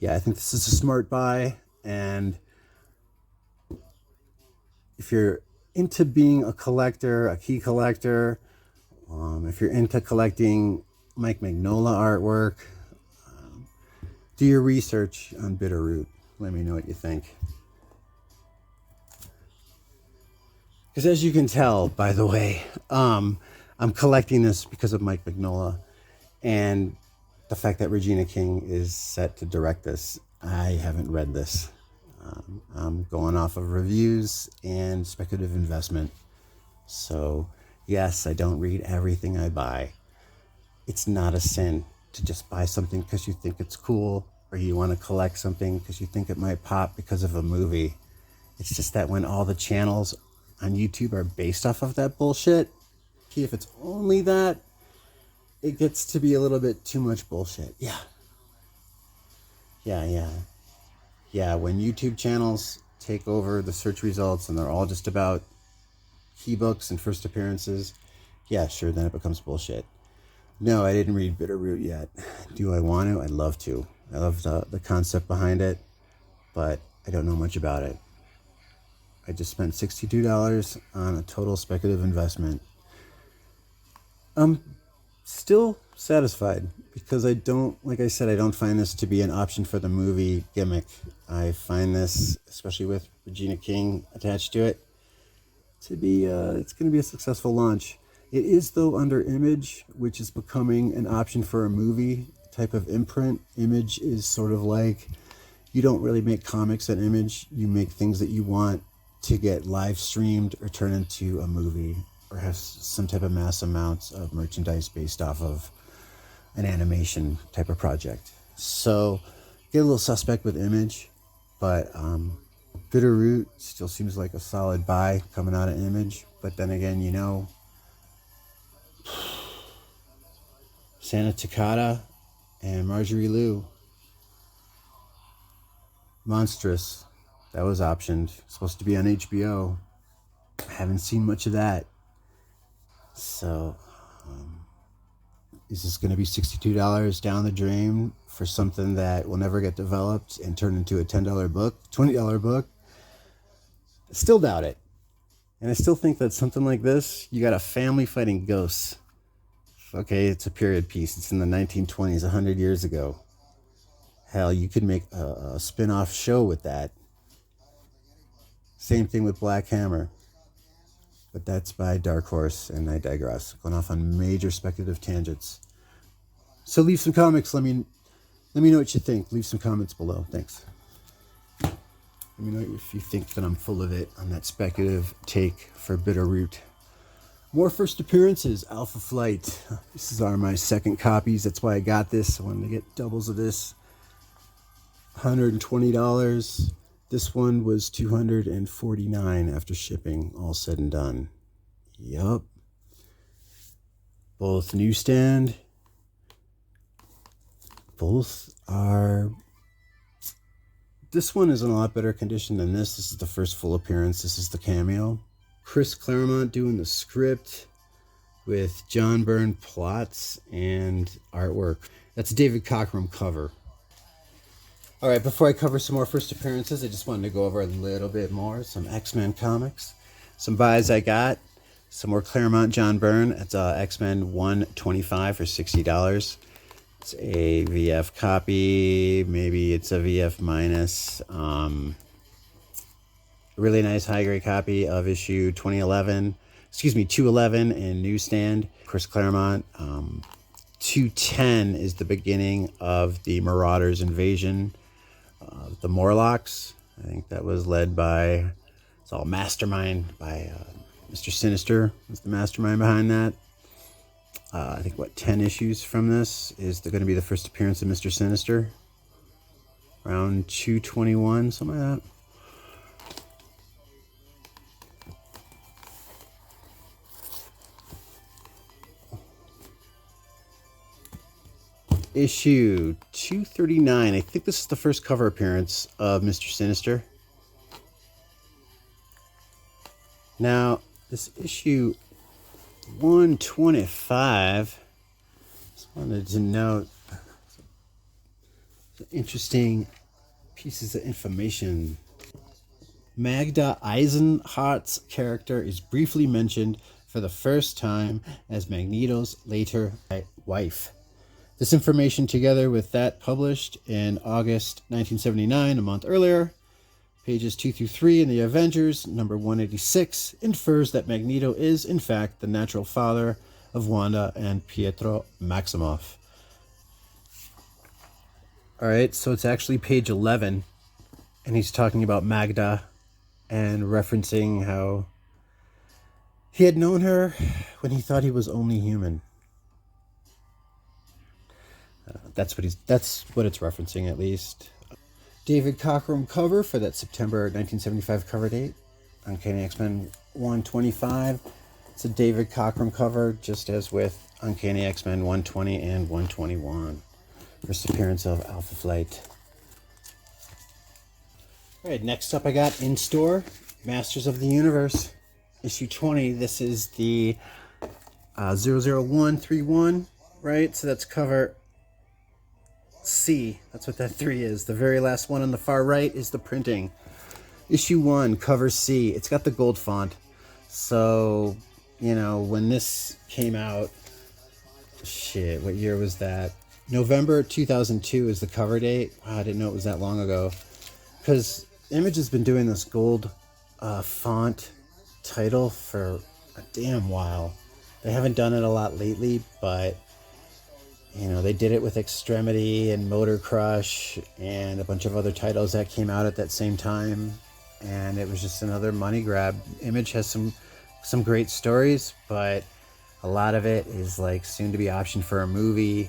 Yeah, I think this is a smart buy, and if you're into being a collector, a key collector, if you're into collecting Mike Mignola artwork, do your research on Bitterroot. Let me know what you think. Because as you can tell, by the way, I'm collecting this because of Mike Mignola and the fact that Regina King is set to direct this. I haven't read this. I'm going off of reviews and speculative investment. So yes, I don't read everything I buy. It's not a sin to just buy something because you think it's cool, or you want to collect something because you think it might pop because of a movie. It's just that when all the channels on YouTube are based off of that bullshit, if it's only that, it gets to be a little bit too much bullshit. Yeah, when YouTube channels take over the search results and they're all just about key books and first appearances, yeah, sure, then it becomes bullshit. No, I didn't read Bitterroot yet. Do I want to? I'd love to. I love the concept behind it, but I don't know much about it. I just spent $62 on a total speculative investment. I'm still satisfied because I don't, like I said, I don't find this to be an option for the movie gimmick. I find this, especially with Regina King attached to it, to be, it's going to be a successful launch. It is, though, under Image, which is becoming an option for a movie type of imprint. Image is sort of like, you don't really make comics at Image. You make things that you want to get live streamed or turn into a movie, or have some type of mass amounts of merchandise based off of an animation type of project. So get a little suspect with Image, but Bitterroot still seems like a solid buy coming out of Image. But then again, you know, Santa Takata and Marjorie Liu, Monstrous, that was optioned. Supposed to be on HBO. Haven't seen much of that. So, is this going to be $62 down the drain for something that will never get developed and turn into a $10 book, $20 book? I still doubt it. And I still think that something like this, you got a family fighting ghosts. Okay, it's a period piece. It's in the 1920s, 100 years ago. Hell, you could make a spin-off show with that. Same thing with Black Hammer. But that's by Dark Horse, and I digress. Going off on major speculative tangents. So leave some comments. Let me know what you think. Leave some comments below. Thanks. Let me know if you think that I'm full of it on that speculative take for Bitterroot. More first appearances. Alpha Flight. These are my second copies. That's why I got this. I wanted to get doubles of this. $120. This one was $249 after shipping, all said and done. Yup. Both newsstand. Both are... This one is in a lot better condition than this. This is the first full appearance. This is the cameo. Chris Claremont doing the script with John Byrne plots and artwork. That's a David Cockrum cover. All right, before I cover some more first appearances, I just wanted to go over a little bit more. Some X-Men comics. Some buys I got. Some more Claremont John Byrne. It's X-Men 125 for $60. It's a VF copy. Maybe it's a VF minus. Really nice high-grade copy of issue 211 in newsstand. Chris Claremont. 210 is the beginning of the Marauders invasion. The Morlocks, I think that was led by, it's all Mastermind by Mr. Sinister is the mastermind behind that. I think, 10 issues from this is going to be the first appearance of Mr. Sinister. Around 221, something like that. Issue 239. I think this is the first cover appearance of Mr. Sinister. Now, this issue 125, just wanted to note some interesting pieces of information. Magda Eisenhardt's character is briefly mentioned for the first time as Magneto's later wife. This information, together with that published in August 1979, a month earlier, pages 2 through 3 in the Avengers, number 186, infers that Magneto is, in fact, the natural father of Wanda and Pietro Maximoff. Alright, so it's actually page 11, and he's talking about Magda and referencing how he had known her when he thought he was only human. That's what it's referencing, at least. David Cockrum cover for that September 1975 cover date. Uncanny X-Men 125. It's a David Cockrum cover, just as with Uncanny X-Men 120 and 121. First appearance of Alpha Flight. Alright, next up I got in store, Masters of the Universe, issue 20. This is the 00131, right? So that's cover C. That's what that 3 is. The very last one on the far right is the printing. Issue 1, cover C. It's got the gold font. So, you know, when this came out, shit, what year was that? November 2002 is the cover date. Wow, I didn't know it was that long ago. Because Image has been doing this gold font title for a damn while. They haven't done it a lot lately, but you know, they did it with Extremity and Motor Crush and a bunch of other titles that came out at that same time, and it was just another money grab. Image has some great stories, but a lot of it is like soon to be optioned for a movie.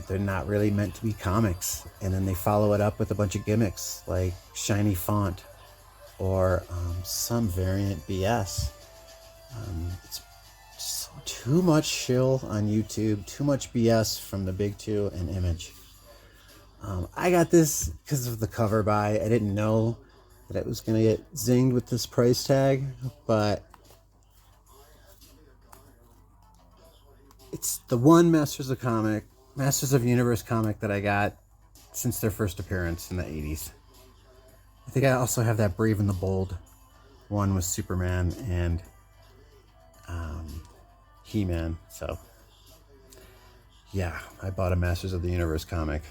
They're not really meant to be comics, and then they follow it up with a bunch of gimmicks like shiny font or some variant BS. It's too much shill on YouTube, too much BS from the big two and Image. I got this because of the cover buy. I didn't know that it was going to get zinged with this price tag, but it's the one Masters of Universe comic that I got since their first appearance in the 80s. I think I also have that Brave and the Bold one with Superman and He-Man. So yeah, I bought a Masters of the Universe comic.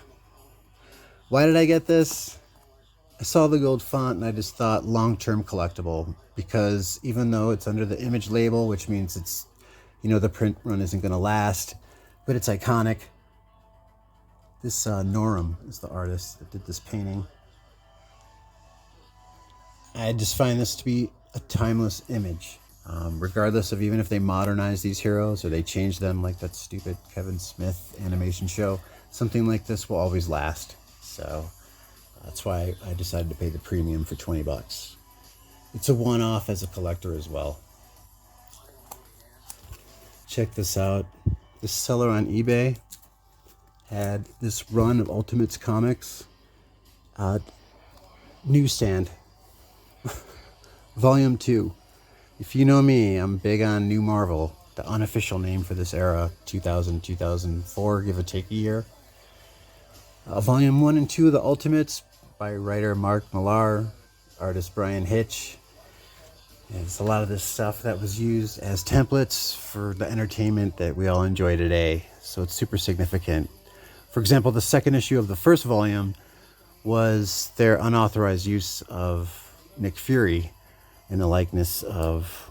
Why did I get this? I saw the gold font and I just thought long-term collectible, because even though it's under the Image label, which means it's, you know, the print run isn't going to last, but it's iconic. This Norum is the artist that did this painting. I just find this to be a timeless Image. Regardless of even if they modernize these heroes or they change them like that stupid Kevin Smith animation show, something like this will always last. So that's why I decided to pay the premium for $20. It's a one-off as a collector as well. Check this out. This seller on eBay had this run of Ultimates Comics newsstand. Volume 2. If you know me, I'm big on NuMarvel, the unofficial name for this era, 2000, 2004, give or take a year. Volume 1 and 2 of the Ultimates by writer Mark Millar, artist Brian Hitch. And it's a lot of this stuff that was used as templates for the entertainment that we all enjoy today, so it's super significant. For example, the second issue of the first volume was their unauthorized use of Nick Fury in the likeness of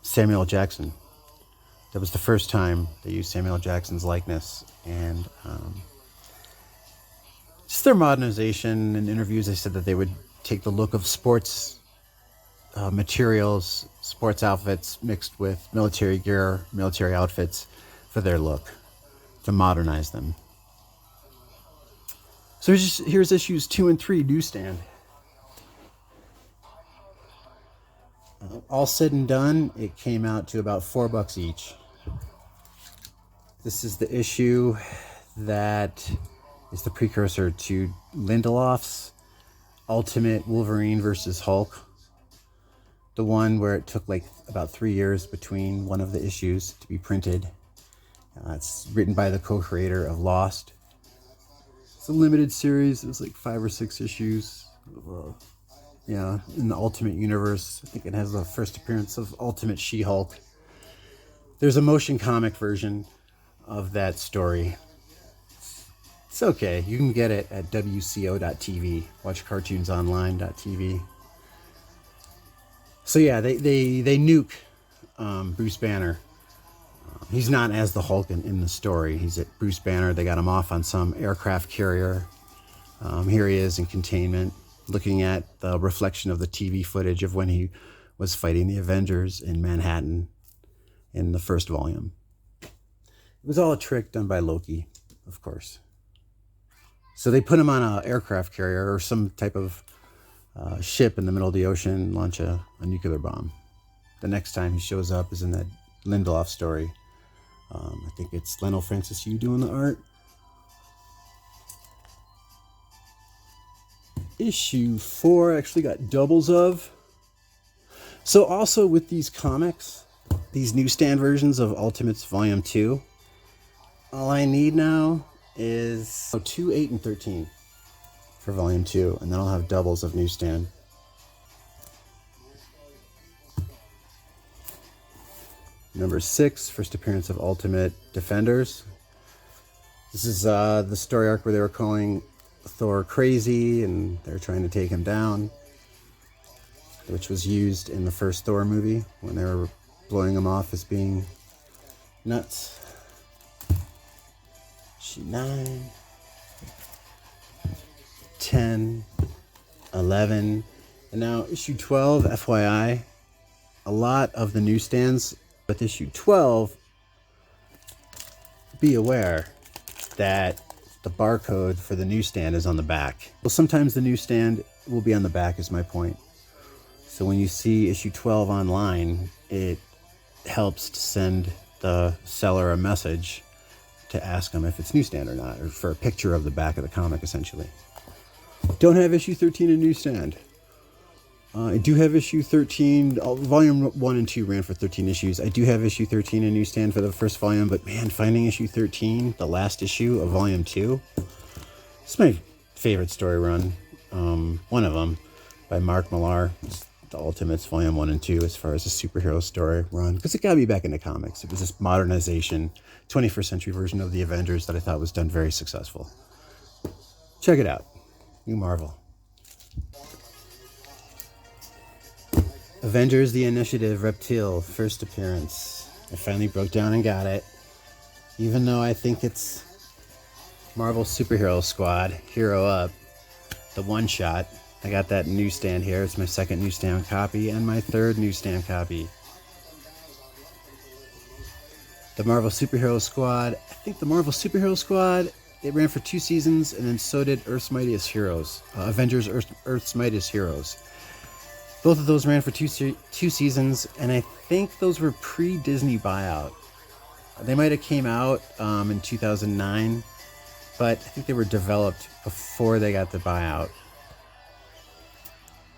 Samuel Jackson. That was the first time they used Samuel Jackson's likeness. And just their modernization. In interviews, they said that they would take the look of sports materials, sports outfits mixed with military gear, military outfits for their look, to modernize them. So here's issues 2 and 3, newsstand. All said and done, it came out to about $4 each. This is the issue that is the precursor to Lindelof's Ultimate Wolverine versus Hulk. The one where it took like about 3 years between one of the issues to be printed. It's written by the co-creator of Lost. It's a limited series. It was like 5 or 6 issues. Yeah, in the Ultimate Universe. I think it has the first appearance of Ultimate She-Hulk. There's a motion comic version of that story. It's okay. You can get it at WCO.tv. WatchCartoonsOnline.tv. So yeah, they nuke Bruce Banner. He's not as the Hulk in the story. He's at Bruce Banner. They got him off on some aircraft carrier. Here he is in containment, looking at the reflection of the TV footage of when he was fighting the Avengers in Manhattan in the first volume. It was all a trick done by Loki, of course. So they put him on an aircraft carrier or some type of ship in the middle of the ocean, launch a nuclear bomb. The next time he shows up is in that Lindelof story. I think it's Leno Francis Yu doing the art. Issue 4 actually got doubles of. So also with these comics, these newsstand versions of Ultimates Volume 2, all I need now is 2, 8, and 13 for Volume 2, and then I'll have doubles of newsstand. Number 6, first appearance of Ultimate Defenders. This is the story arc where they were calling Thor crazy and they're trying to take him down, which was used in the first Thor movie when they were blowing him off as being nuts. Issue 9, 10, 11, and now issue 12, FYI, a lot of the newsstands with issue 12, be aware that the barcode for the newsstand is on the back. Well, sometimes the newsstand will be on the back is my point. So when you see issue 12 online, it helps to send the seller a message to ask them if it's newsstand or not, or for a picture of the back of the comic, essentially. Don't have issue 13 in newsstand. I do have issue 13. Volume 1 and 2 ran for 13 issues. I do have issue 13 in newsstand for the first volume, but man, finding issue 13, the last issue of Volume 2, it's my favorite story run. One of them by Mark Millar. It's the Ultimates Volume 1 and 2 as far as a superhero story run, because it got me back into comics. It was this modernization, 21st century version of the Avengers that I thought was done very successful. Check it out. NuMarvel. Avengers The Initiative Reptile, first appearance. I finally broke down and got it. Even though I think it's Marvel Superhero Squad, Hero Up, the one-shot. I got that newsstand here. It's my second newsstand copy and my third newsstand copy. The Marvel Superhero Squad. I think the Marvel Superhero Squad, it ran for 2 seasons, and then so did Earth's Mightiest Heroes. Avengers Earth's Mightiest Heroes. Both of those ran for two seasons, and I think those were pre-Disney buyout. They might have came out in 2009, but I think they were developed before they got the buyout.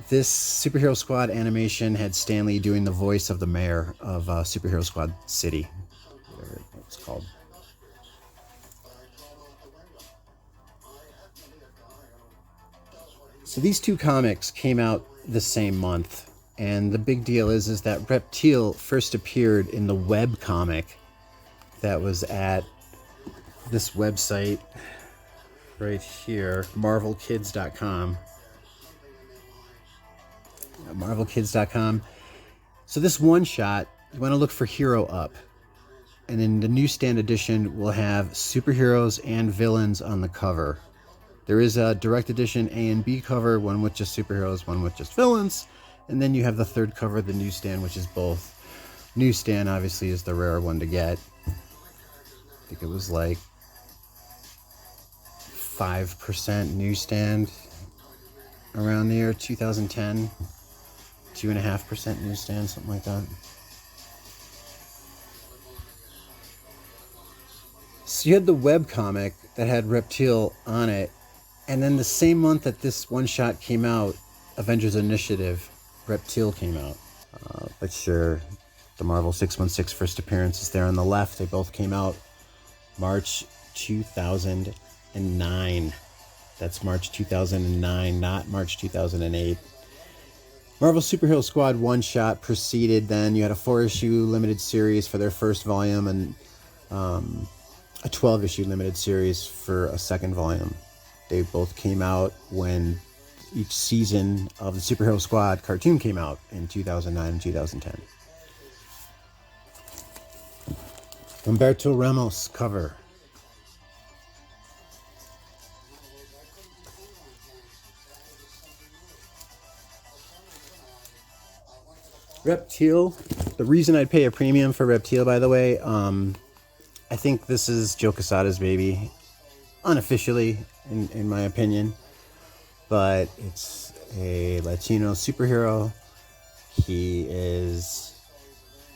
This Superhero Squad animation had Stan Lee doing the voice of the mayor of Superhero Squad City, whatever it's called. So these two comics came out the same month, and the big deal is that Reptile first appeared in the web comic that was at this website right here, marvelkids.com. marvelkids.com. So this one shot, you want to look for Hero Up, and in the newsstand edition we'll have superheroes and villains on the cover. There is a direct edition A and B cover, one with just superheroes, one with just villains, And then you have the third cover, the newsstand, which is both. Newsstand obviously is the rare one to get. I think it was like 5% newsstand around the year 2010. 2.5% newsstand, something like that. So you had the webcomic that had Reptile on it, and then the same month that this one-shot came out, Avengers Initiative, Reptile came out. But sure, the Marvel 616 first appearance is there on the left. They both came out March 2009. That's March 2009, not March 2008. Marvel Superhero Squad one-shot preceded then. You had a 4-issue limited series for their first volume and a 12-issue limited series for a second volume. They both came out when each season of the Superhero Squad cartoon came out in 2009 and 2010. Humberto Ramos cover. Reptile. The reason I'd pay a premium for Reptile, by the way, I think this is Joe Quesada's baby, unofficially, in my opinion. But it's a Latino superhero. He is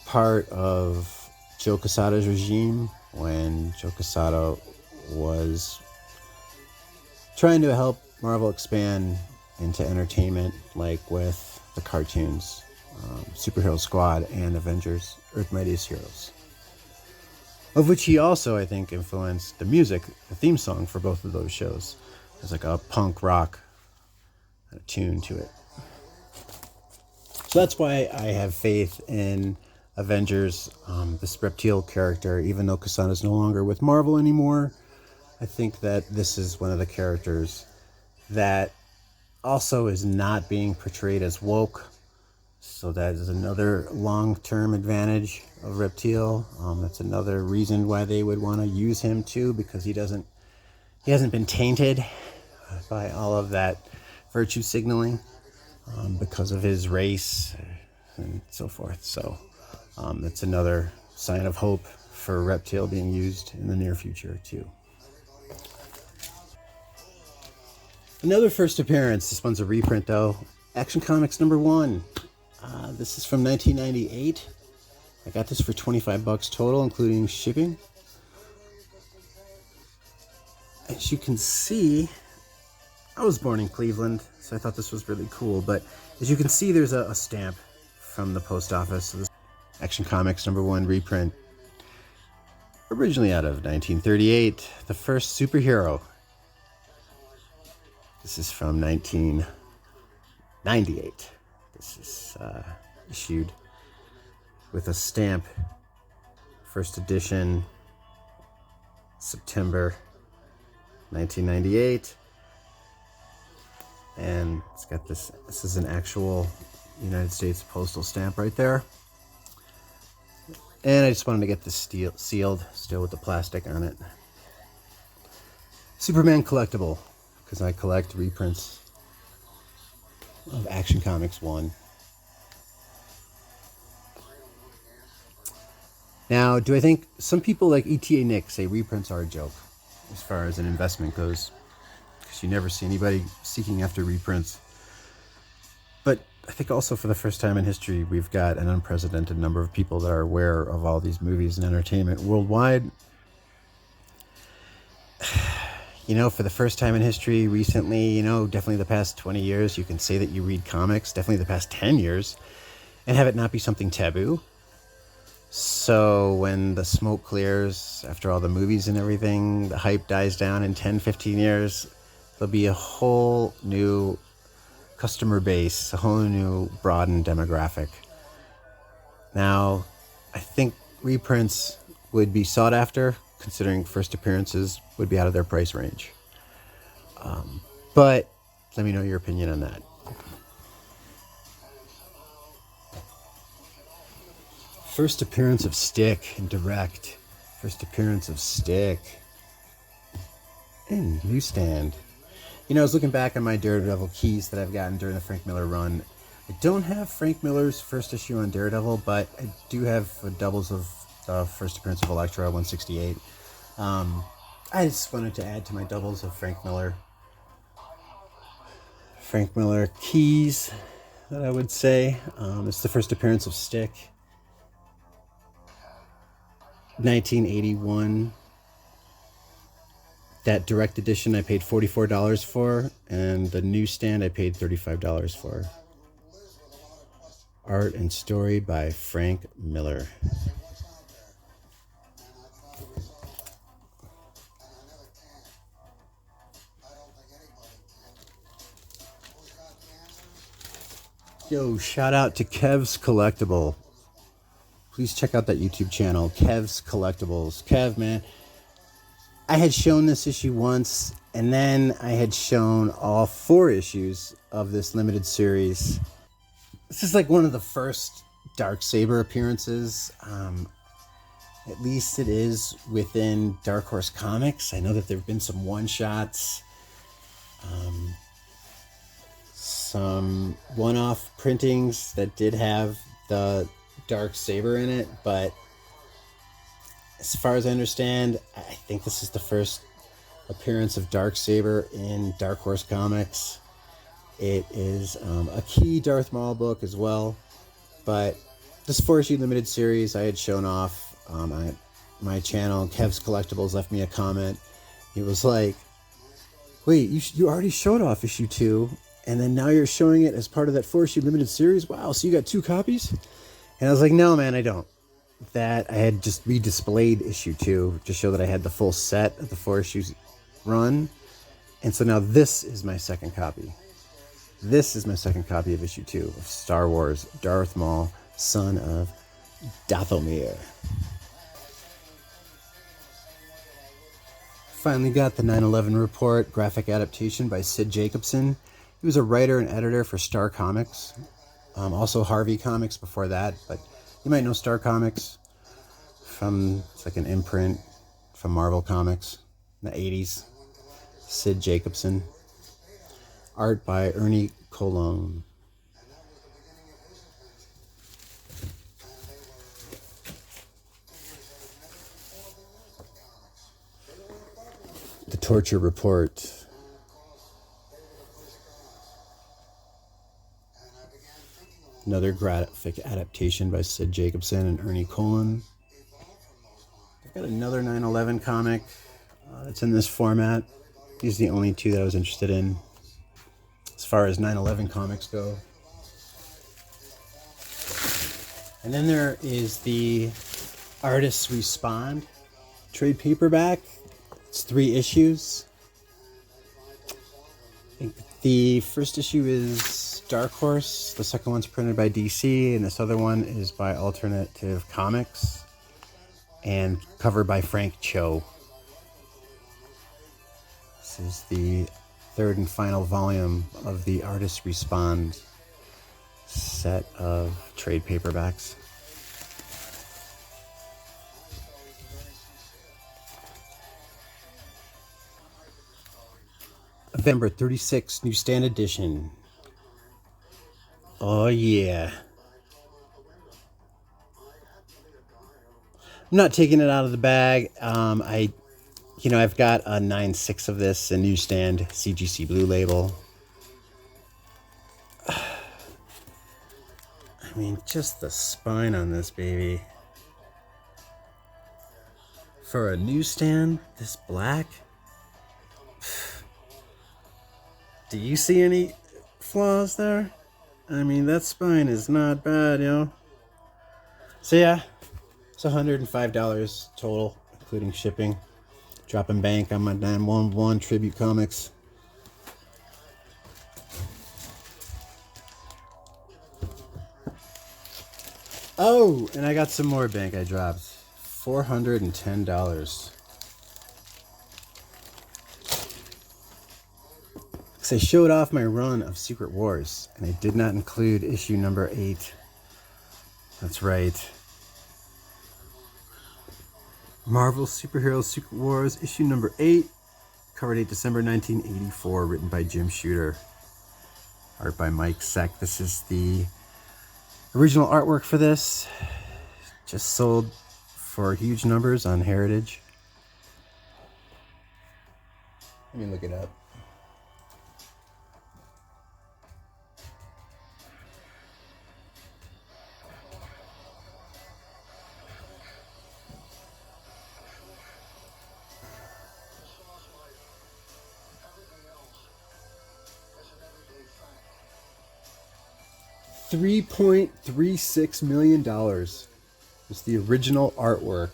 part of Joe Quesada's regime when Joe Quesada was trying to help Marvel expand into entertainment, like with the cartoons, Superhero Squad and Avengers, Earth's Mightiest Heroes. Of which he also, I think, influenced the music, the theme song for both of those shows. There's like a punk rock tune to it. So that's why I have faith in Avengers, this Reptile character. Even though Quesada's no longer with Marvel anymore, I think that this is one of the characters that also is not being portrayed as woke. So that is another long-term advantage of Reptile. That's another reason why they would want to use him too, because he hasn't been tainted by all of that virtue signaling because of his race and so forth. So that's another sign of hope for Reptile being used in the near future too. Another first appearance. This one's a reprint though. Action Comics #1. This is from 1998. I got this for $25 total, including shipping. As you can see, I was born in Cleveland, so I thought this was really cool. But as you can see, there's a stamp from the post office. So this Action Comics #1 reprint, originally out of 1938, the first superhero. This is from 1998. This is issued with a stamp, first edition, September 1998. And it's got this is an actual United States postal stamp right there. And I just wanted to get this sealed, still with the plastic on it. Superman collectible, because I collect reprints of Action Comics 1. Now, do I think some people like ETA Nick say reprints are a joke as far as an investment goes, because you never see anybody seeking after reprints. But I think also for the first time in history, we've got an unprecedented number of people that are aware of all these movies and entertainment worldwide. You know, for the first time in history recently, you know, definitely the past 20 years, you can say that you read comics, definitely the past 10 years, and have it not be something taboo. So when the smoke clears after all the movies and everything, the hype dies down in 10, 15 years, there'll be a whole new customer base, a whole new broadened demographic. Now, I think reprints would be sought after, considering first appearances would be out of their price range. But let me know your opinion on that. First appearance of Stick in Direct. First appearance of Stick in Newsstand. You know, I was looking back on my Daredevil keys that I've gotten during the Frank Miller run. I don't have Frank Miller's first issue on Daredevil, but I do have doubles of the first appearance of Elektra 168. I just wanted to add to my doubles of Frank Miller keys that I would say. It's the first appearance of Stick, 1981. That direct edition I paid $44 for, and the newsstand I paid $35 for. Art and story by Frank Miller. Yo, shout out to Kev's Collectible. Please check out that YouTube channel, Kev's Collectibles. Kev, man, I had shown this issue once, and then I had shown all 4 issues of this limited series. This is like one of the first Darksaber appearances. At least it is within Dark Horse Comics. I know that there have been some one-shots, some one-off printings that did have the Darksaber in it, but as far as I understand, I think this is the first appearance of Darksaber in Dark Horse Comics. It is a key Darth Maul book as well, but this 4-issue limited series I had shown off. My channel, Kev's Collectibles, left me a comment. He was like, wait, you already showed off issue 2, and then now you're showing it as part of that 4-issue limited series? Wow, so you got 2 copies? And I was like, no, man, I don't. That I had just redisplayed issue 2 to show that I had the full set of the 4 issues run. And so now this is my second copy. This is my second copy of issue 2 of Star Wars Darth Maul, son of Dathomir. Finally got the 9/11 Report graphic adaptation by Sid Jacobson. He was a writer and editor for Star Comics, also Harvey Comics before that, but you might know Star Comics from, it's like an imprint from Marvel Comics in the 80s. Sid Jacobson. Art by Ernie Colon. The Torture Report. Another graphic adaptation by Sid Jacobson and Ernie Colon. I've got another 9/11 comic that's in this format. These are the only 2 that I was interested in as far as 9/11 comics go. And then there is the Artists Respond trade paperback. It's 3 issues. I think the first issue is Dark Horse. The second one's printed by DC, and this other one is by Alternative Comics and covered by Frank Cho. This is the 3rd and final volume of the Artists Respond set of trade paperbacks. November 36 newsstand edition. Oh yeah. I'm not taking it out of the bag. I've got a 9/6 of this, a newsstand CGC Blue label. I mean, just the spine on this baby. For a newsstand, this black. Do you see any flaws there? I mean, that spine is not bad, yo. So yeah, it's $105 total, including shipping. Dropping bank on my 911 Tribute Comics. Oh, and I got some more bank I dropped. $410. I showed off my run of Secret Wars, and I did not include issue number 8. That's right. Marvel Superheroes Secret Wars, issue number 8, cover date December 1984, written by Jim Shooter. Art by Mike Seck. This is the original artwork for this. Just sold for huge numbers on Heritage. Let me look it up. $3.36 million was the original artwork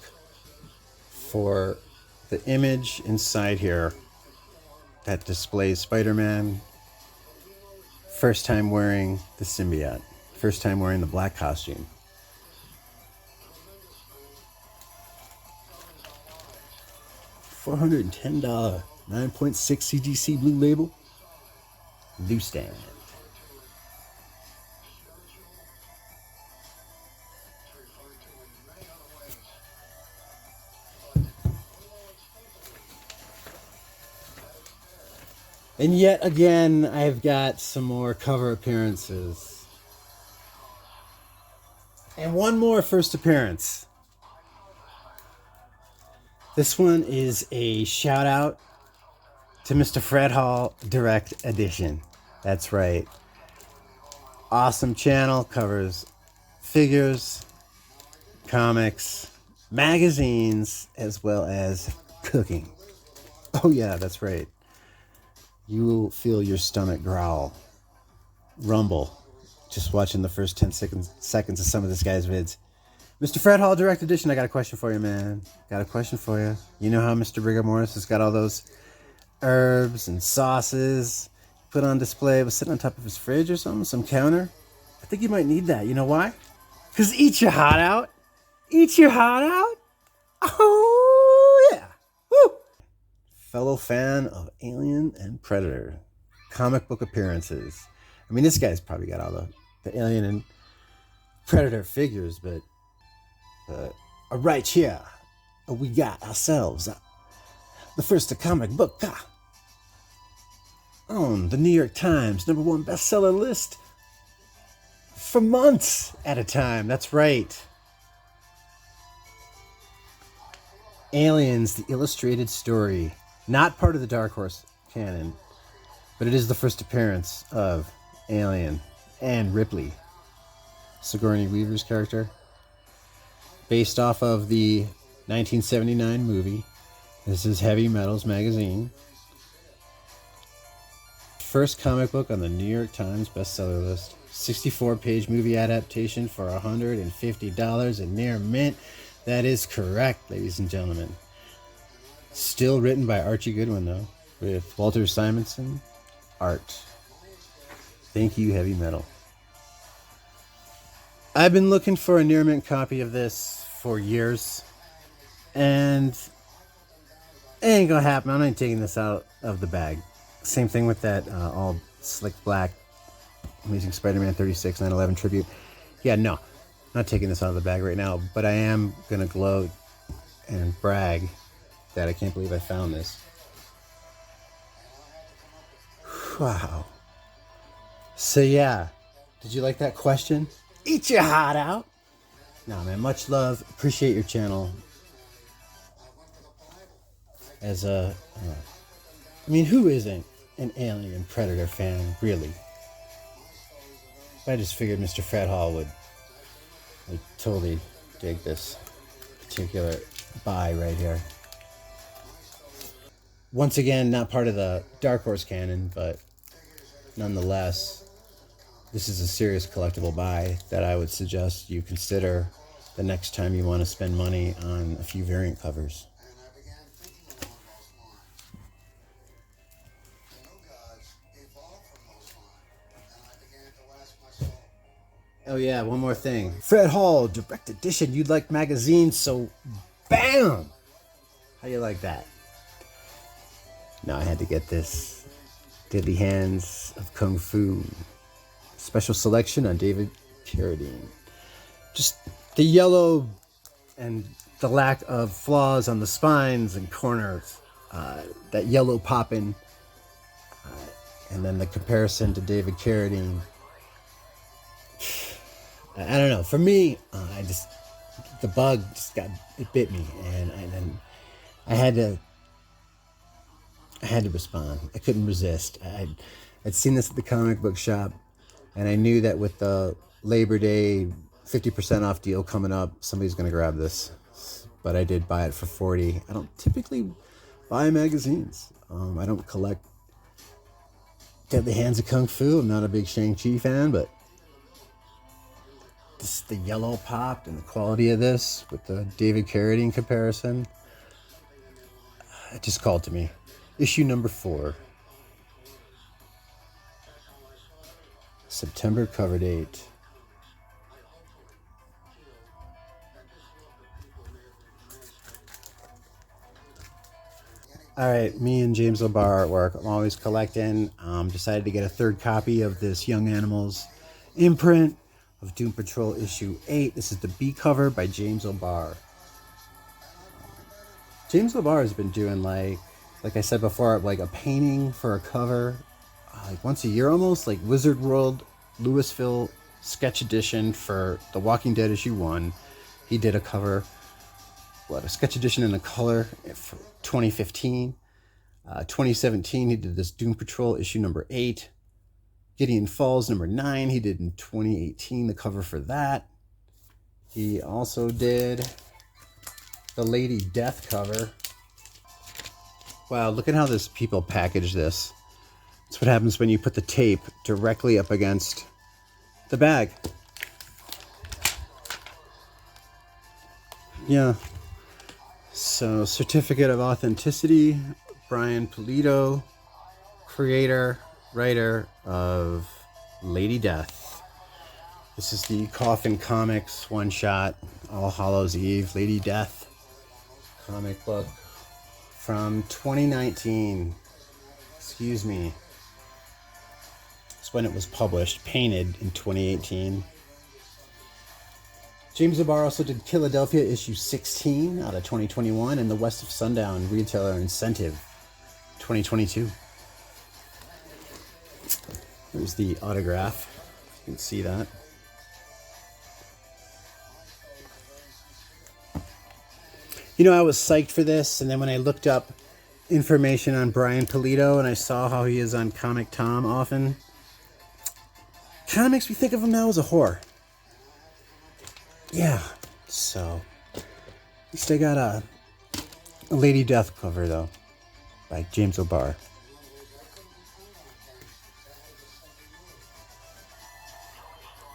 for the image inside here that displays Spider-Man first time wearing the symbiote, first time wearing the black costume. $410, 9.6 CGC blue label, newsstand. And yet again, I've got some more cover appearances. And one more first appearance. This one is a shout out to Mr. Fred Hall Direct Edition. That's right. Awesome channel, covers figures, comics, magazines, as well as cooking. Oh yeah, that's right. You will feel your stomach growl, rumble, just watching the first 10 seconds of some of this guy's vids. Mr. Fred Hall Direct Edition, I got a question for you, man. Got a question for you. You know how Mr. Rigor Morris has got all those herbs and sauces put on display, was sitting on top of his fridge or something, some counter? I think you might need that. You know why? Because eat your heart out. Eat your heart out? Oh, yeah. Woo! Fellow fan of Alien and Predator comic book appearances. I mean, this guy's probably got all the Alien and Predator figures, but right here, we got ourselves the first comic book on the New York Times #1 bestseller list for months at a time. That's right. Aliens, the illustrated story. Not part of the Dark Horse canon, but it is the first appearance of Alien and Ripley, Sigourney Weaver's character, based off of the 1979 movie. This is Heavy Metals magazine. First comic book on the New York Times bestseller list. 64-page movie adaptation for $150 and near mint. That is correct, ladies and gentlemen. Still written by Archie Goodwin, though, with Walter Simonson art. Thank you, Heavy Metal. I've been looking for a near mint copy of this for years, and it ain't gonna happen. I'm not taking this out of the bag. Same thing with that all slick black Amazing Spider-Man 36 9/11 tribute. Yeah, no, not taking this out of the bag right now, but I am gonna gloat and brag that I can't believe I found this. Wow. So yeah, did you like that question? Eat your heart out. No, man, much love. Appreciate your channel. As I mean, who isn't an Alien Predator fan, really? I just figured Mr. Fred Hall would totally dig this particular buy right here. Once again, not part of the Dark Horse canon, but nonetheless, this is a serious collectible buy that I would suggest you consider the next time you want to spend money on a few variant covers. Oh yeah, one more thing. Fred Hall, Direct Edition. You'd like magazines, so bam! How you like that? Now I had to get this. Deadly Hands of Kung Fu. Special selection on David Carradine. Just the yellow and the lack of flaws on the spines and corners. That yellow popping And then the comparison to David Carradine. I don't know. For me, the bug just it bit me, and I had to respond. I couldn't resist. I'd seen this at the comic book shop, and I knew that with the Labor Day 50% off deal coming up, somebody's going to grab this. But I did buy it for $40. I don't typically buy magazines. I don't collect Deadly Hands of Kung Fu. I'm not a big Shang-Chi fan, but the yellow popped, and the quality of this with the David Carradine comparison, it just called to me. Issue number 4. September cover date. All right, me and James O'Barr artwork. I'm always collecting. Decided to get a 3rd copy of this Young Animals imprint of Doom Patrol issue 8. This is the B cover by James O'Barr. James O'Barr has been doing, like I said before, like a painting for a cover, like once a year almost, like Wizard World Louisville sketch edition for The Walking Dead issue 1. He did a cover, a sketch edition in a color for 2015. 2017, he did this Doom Patrol issue number 8. Gideon Falls number 9, he did in 2018, the cover for that. He also did the Lady Death cover. Wow, look at how this people package this. That's what happens when you put the tape directly up against the bag. Yeah. So, certificate of authenticity, Brian Pulido, creator, writer of Lady Death. This is the Coffin Comics one-shot, All Hallows Eve, Lady Death comic book from 2019. Excuse me. That's when it was published, painted in 2018. James O'Barr also did Philadelphia issue 16 out of 2021 and the West of Sundown Retailer Incentive 2022. There's the autograph. You can see that. You know, I was psyched for this, and then when I looked up information on Brian Pulido and I saw how he is on Comic Tom often, kind of makes me think of him now as a whore. Yeah, so at least I got a Lady Death cover, though, by James O'Barr.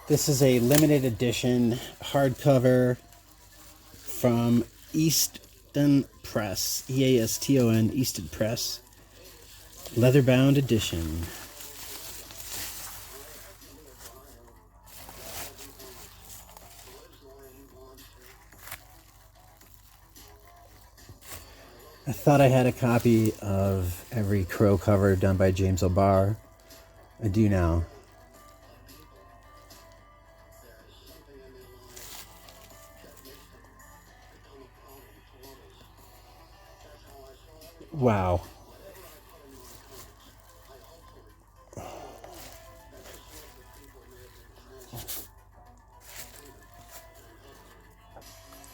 This is a limited edition hardcover from Easton Press, Easton, Easton Press, leather-bound edition. I thought I had a copy of every Crow cover done by James O'Barr. I do now. Wow.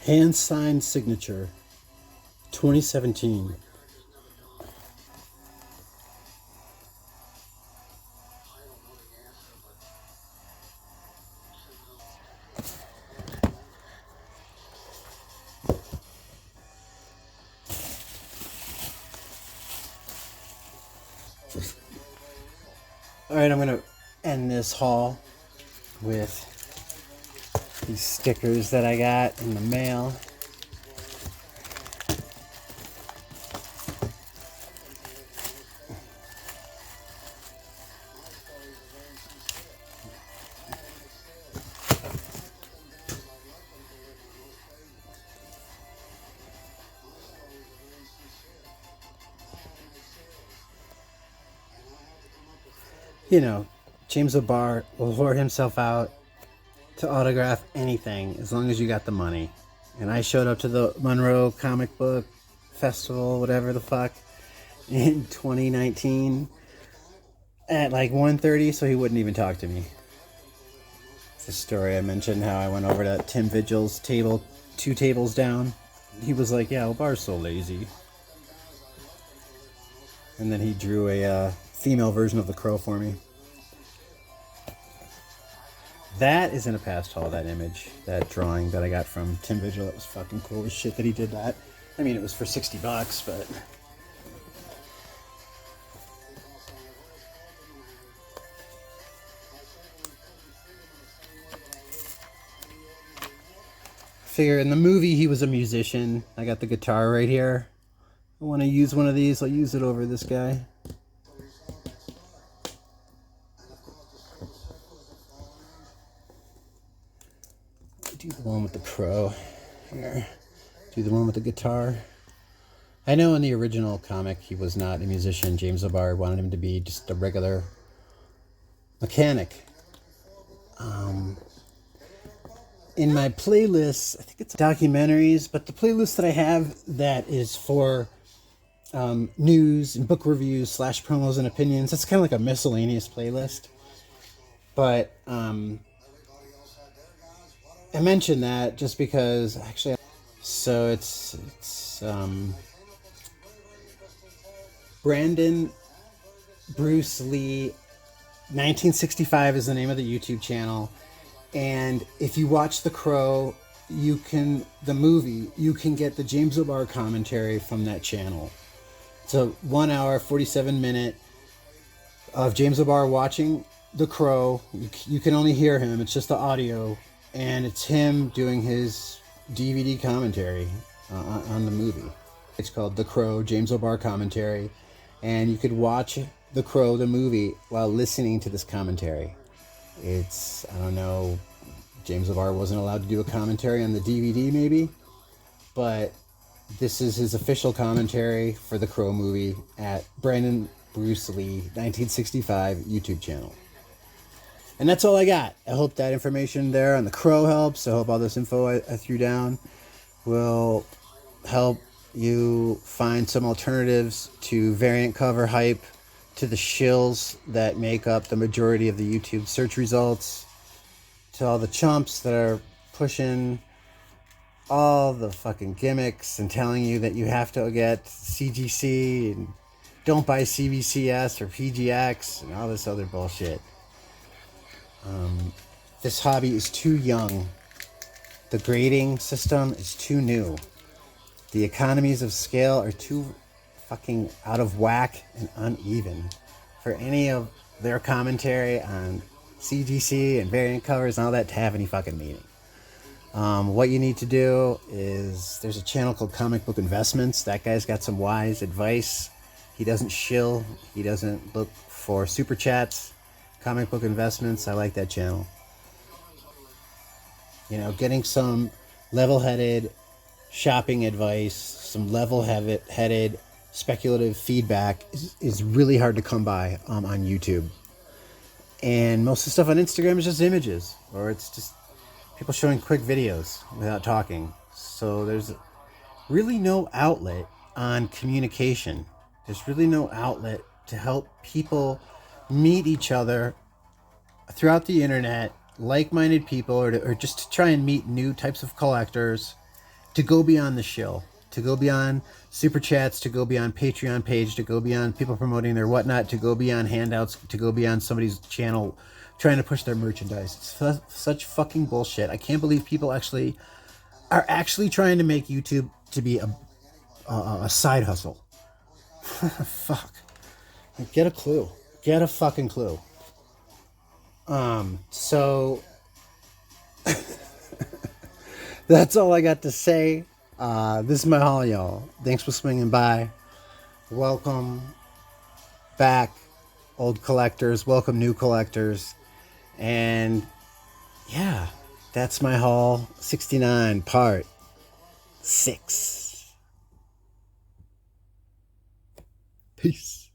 Hand-signed signature, 2017. All right, I'm going to end this haul with these stickers that I got in the mail. You know, James O'Barr will whore himself out to autograph anything as long as you got the money. And I showed up to the Monroe Comic Book Festival, whatever the fuck, in 2019. at like 1:30, so he wouldn't even talk to me. It's a story I mentioned how I went over to Tim Vigil's table, 2 tables down. He was like, yeah, well, Bar's so lazy. And then he drew a female version of the Crow for me. That is in a past haul, that image, that drawing that I got from Tim Vigil. It was fucking cool as shit that he did that. I mean, it was for $60, but... figure in the movie he was a musician. I got the guitar right here. I want to use one of these. I'll use it over this guy. Do the one with the crow. Here. Do the one with the guitar. I know in the original comic he was not a musician. James O'Barr wanted him to be just a regular mechanic. In my playlist, I think it's documentaries, but the playlist that I have that is for news and book reviews / promos and opinions, it's kind of like a miscellaneous playlist. But I mentioned that just because actually, so it's Brandon Bruce Lee 1965 is the name of the YouTube channel. And if you watch The Crow, the movie, you can get the James O'Barr commentary from that channel. It's a 1 hour, 47 minute of James O'Barr watching The Crow. You can only hear him. It's just the audio. And it's him doing his DVD commentary on the movie. It's called The Crow, James O'Barr commentary. And you could watch The Crow, the movie, while listening to this commentary. It's, I don't know, James O'Barr wasn't allowed to do a commentary on the DVD maybe, but this is his official commentary for the Crow movie at Brandon Bruce Lee 1965 YouTube channel. And that's all I got. I hope that information there on the Crow helps. I hope all this info I threw down will help you find some alternatives to variant cover hype, to the shills that make up the majority of the YouTube search results, to all the chumps that are pushing all the fucking gimmicks and telling you that you have to get CGC and don't buy CBCS or PGX and all this other bullshit. This hobby is too young. The grading system is too new. The economies of scale are too fucking out of whack and uneven for any of their commentary on CGC and variant covers and all that to have any fucking meaning. What you need to do is, there's a channel called Comic Book Investments. That guy's got some wise advice. He doesn't shill. He doesn't look for super chats. Comic Book Investments, I like that channel. You know, getting some level-headed shopping advice, some level-headed speculative feedback is really hard to come by on YouTube. And most of the stuff on Instagram is just images, or it's just people showing quick videos without talking. So there's really no outlet on communication. There's really no outlet to help people meet each other throughout the internet, like-minded people, or just to try and meet new types of collectors, to go beyond the shill, to go beyond super chats, to go beyond Patreon page, to go beyond people promoting their whatnot, to go beyond handouts, to go beyond somebody's channel trying to push their merchandise. It's such fucking bullshit. I can't believe people are actually trying to make YouTube to be a side hustle. Fuck. Get a clue. Get a fucking clue. So that's all I got to say. This is my haul, y'all. Thanks for swinging by. Welcome back, old collectors. Welcome, new collectors. And yeah, that's my haul 69, part 6. Peace.